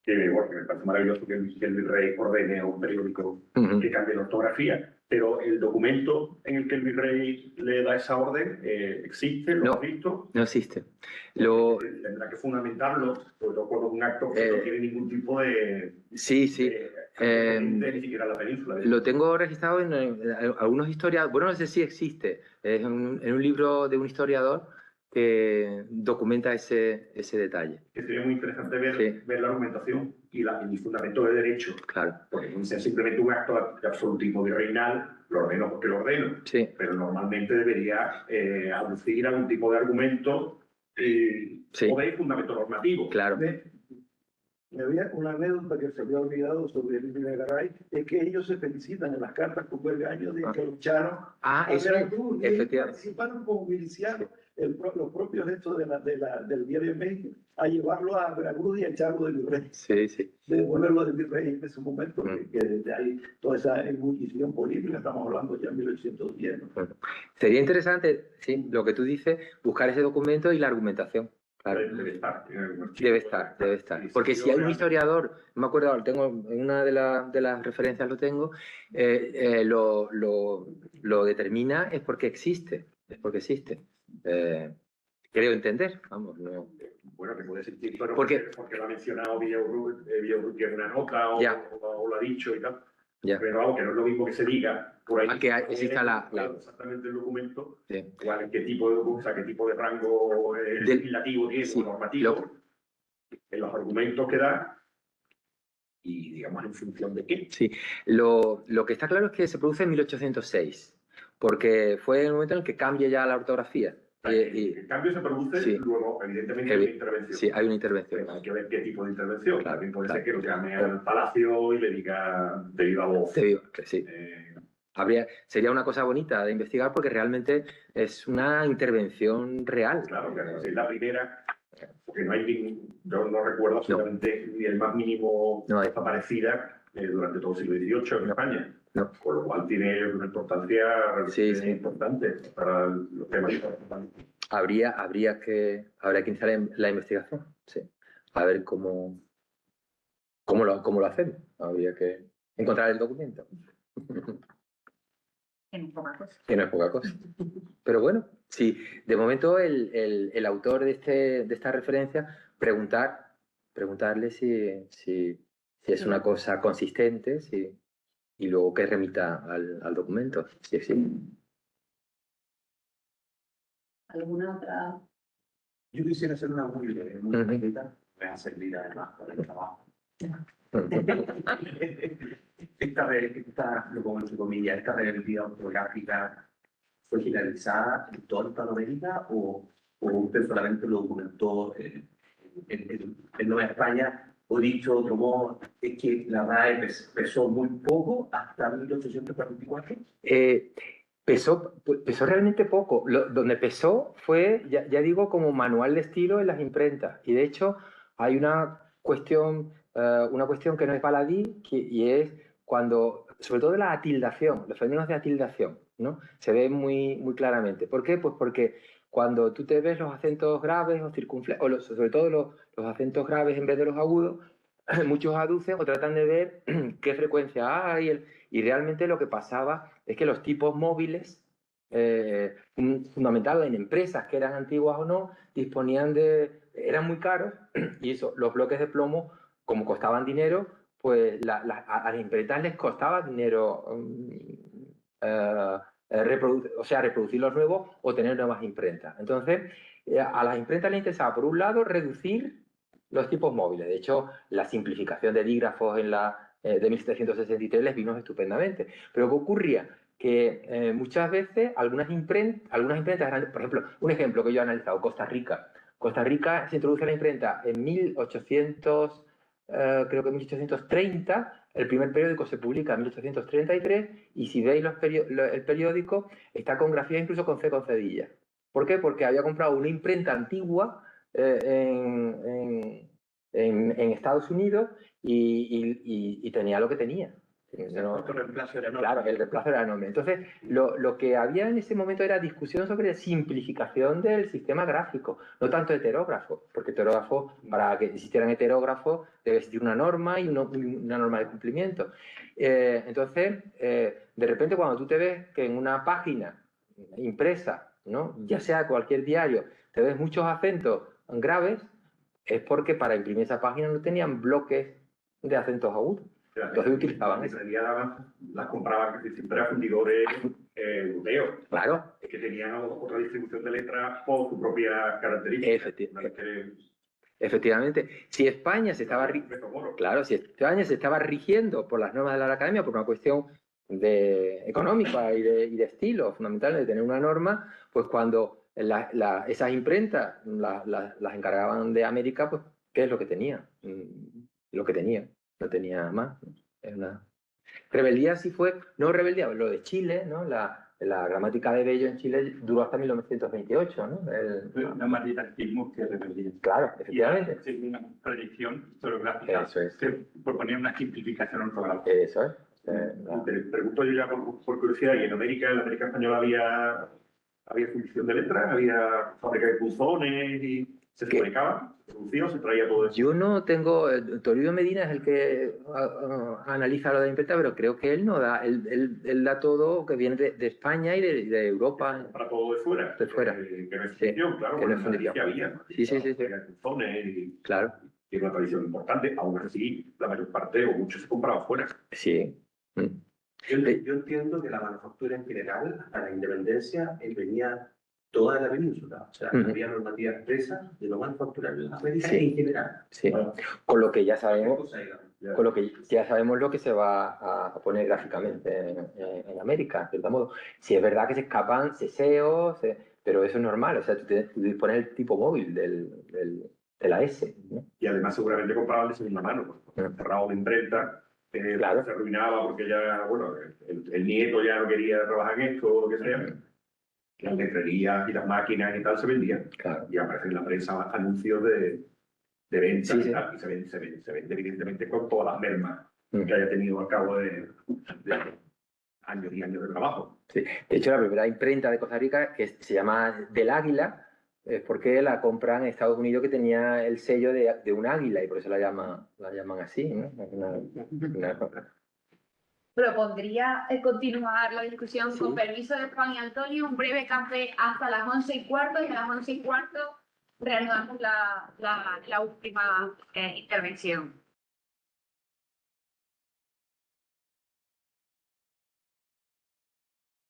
Que, bueno, que me parece maravilloso que el virrey ordene a un periódico que cambie la ortografía, pero el documento en el que el virrey le da esa orden existe, ¿lo has visto? No existe. Tendrá que fundamentarlo, sobre todo cuando es un acto que no tiene ningún tipo de... Sí. ni siquiera la península. Lo tengo registrado en algunos historiadores, bueno, no sé si existe, es en un libro de un historiador que documenta ese detalle. Que sería muy interesante ver la argumentación y el fundamento de derecho. Claro. Porque no sea simplemente un acto de absolutismo virreinal, lo ordeno porque lo ordeno. Sí. Pero normalmente debería aducir algún tipo de argumento o de fundamento normativo. Claro. Me había una anécdota que se había olvidado sobre el Videgaray, es que ellos se felicitan en las cartas con Vergaño de que lucharon a Veracruz y participaron como milicianos, los propios gestos del diario de México, a llevarlo a Veracruz y a echarlo del virrey. Sí. De devolverlo del virrey en ese momento, que desde ahí toda esa ebullición política, estamos hablando ya en 1810. ¿no? Sería interesante, sí, lo que tú dices, buscar ese documento y la argumentación. Claro. Debe estar. Porque si hay un historiador, no me acuerdo, lo tengo en una de las referencias, lo tengo, lo determina es porque existe. Creo entender, vamos, no. Bueno, que puede sentir, pero porque lo ha mencionado Villaurrutia en una nota o lo ha dicho y tal. Ya. Pero vamos, que no es lo mismo que se diga por ahí. Que exista exactamente el documento, qué tipo de rango legislativo tiene o normativo, en los argumentos que da y, digamos, en función de qué. Sí, lo que está claro es que se produce en 1806, porque fue el momento en el que cambia ya la ortografía. El cambio se produce luego, evidentemente, hay una intervención. Sí, hay una intervención. Pero hay que ver qué tipo de intervención. Claro, también puede ser que lo llame al palacio y le diga de viva voz. Sí. Sería una cosa bonita de investigar porque realmente es una intervención real. Claro, que es la primera, porque no hay yo no recuerdo absolutamente ni el más mínimo cosa parecida durante todo el siglo XVIII en España. No. Con lo cual tiene una importancia importante para los temas. Habría que iniciar la investigación, sí. A ver cómo lo hacemos. Habría que encontrar el documento. Que no es poca cosa. Que no es poca cosa. Pero bueno, sí, de momento el autor de esta referencia, preguntarle si es una cosa consistente, y luego que remita al documento. Sí. ¿Alguna otra? Yo quisiera hacer una muy concreta, voy a servir además para el trabajo. Lo pongo entre comillas, esta revertida ortográfica fue generalizada en toda Hispanoamérica o usted solamente lo documentó en Nueva España? O dicho de otro modo, es que la RAE pesó muy poco hasta 1844. Pesó realmente poco. Donde pesó fue, ya digo, como manual de estilo en las imprentas. Y de hecho hay una cuestión que no es baladí, y es cuando, sobre todo la atildación, los fenómenos de atildación, ¿no? Se ve muy, muy claramente. ¿Por qué? Pues porque cuando tú te ves los acentos graves o circunflejos, o sobre todo los acentos graves en vez de los agudos, muchos aducen o tratan de ver qué frecuencia hay, y realmente lo que pasaba es que los tipos móviles fundamental en empresas que eran antiguas o no, eran muy caros, y eso, los bloques de plomo, como costaban dinero, pues a las impresas les costaba dinero reproducir los nuevos o tener nuevas imprentas. Entonces, a las imprentas les interesaba, por un lado, reducir los tipos móviles. De hecho, la simplificación de dígrafos de 1763 les vino estupendamente. Pero ¿qué ocurría? Que muchas veces algunas imprentas eran, por ejemplo, un ejemplo que yo he analizado, Costa Rica. Costa Rica se introduce la imprenta en 1830, el primer periódico se publica en 1833, y si veis el periódico, está con grafía incluso con C con cedilla. ¿Por qué? Porque había comprado una imprenta antigua en Estados Unidos y tenía lo que tenía. Claro, el reemplazo era enorme. Entonces, lo que había en ese momento era discusión sobre simplificación del sistema gráfico, no tanto heterógrafo, porque para que existieran heterógrafos debe existir una norma y una norma de cumplimiento. Entonces, de repente, cuando tú te ves que en una página impresa, ¿no?, ya sea cualquier diario, te ves muchos acentos graves, es porque para imprimir esa página no tenían bloques de acentos agudos. Entonces utilizaban eso. Las compraban casi siempre a fundidores europeos. Claro. Que tenían otra distribución de letras por su propia característica. Efectivamente. Si España se estaba rigiendo por las normas de la Academia por una cuestión económica y de estilo, fundamental, de tener una norma, pues cuando esas imprentas las encargaban de América, pues ¿qué es lo que tenía? Lo que tenía. No tenía más. Rebeldía sí fue, no rebeldía, lo de Chile, ¿no? La gramática de Bello en Chile duró hasta 1928, ¿no? Una más didactismo que rebeldía. Claro, efectivamente. Y una predicción historiográfica. Eso es. Que proponía una simplificación ortográfica. Eso es. Te pregunto yo ya por curiosidad, ¿y en América Española había fundición de letras? ¿Había fábrica de punzones y se fabricaba? ¿Se producía o se traía todo eso? Yo no tengo... Toribio Medina es el que analiza lo de la imprenta, pero creo que él no da... Él da todo que viene de España y de Europa. Para todo de fuera. De fuera. Que no es fundición, claro. Que no es fundición. Que había. Sí. Punzones y... Claro. Tiene una tradición importante. Aún así, la mayor parte o mucho se compraba fuera. Sí. Yo entiendo que la manufactura en general, hasta la independencia, venía toda la península. O sea, había normativas expresas de lo manufactural en América en general. Sí. Con lo que ya sabemos, lo que se va a poner gráficamente en América, de cierto modo. Si es verdad que se escapan ceseos, pero eso es normal. O sea, tú dispones el tipo móvil de la S, ¿no? Y además seguramente compraban de segunda mano, porque cerraba una imprenta. Claro. Se arruinaba porque ya, bueno, el nieto ya no quería trabajar en esto o lo que sea. Las letrerías y las máquinas y tal se vendían. Claro. Y aparecen en la prensa anuncios de venta y tal. Y se vende evidentemente con todas las mermas que haya tenido al cabo de años y años de trabajo. Sí. De hecho, la primera imprenta de Costa Rica, que se llama Del Águila, es porque la compran en Estados Unidos, que tenía el sello de un águila, y por eso la llaman así, ¿no? Propondría continuar la discusión con permiso de Juan y Antonio, un breve café hasta las 11:15, y a las 11:15 reanudamos la última intervención.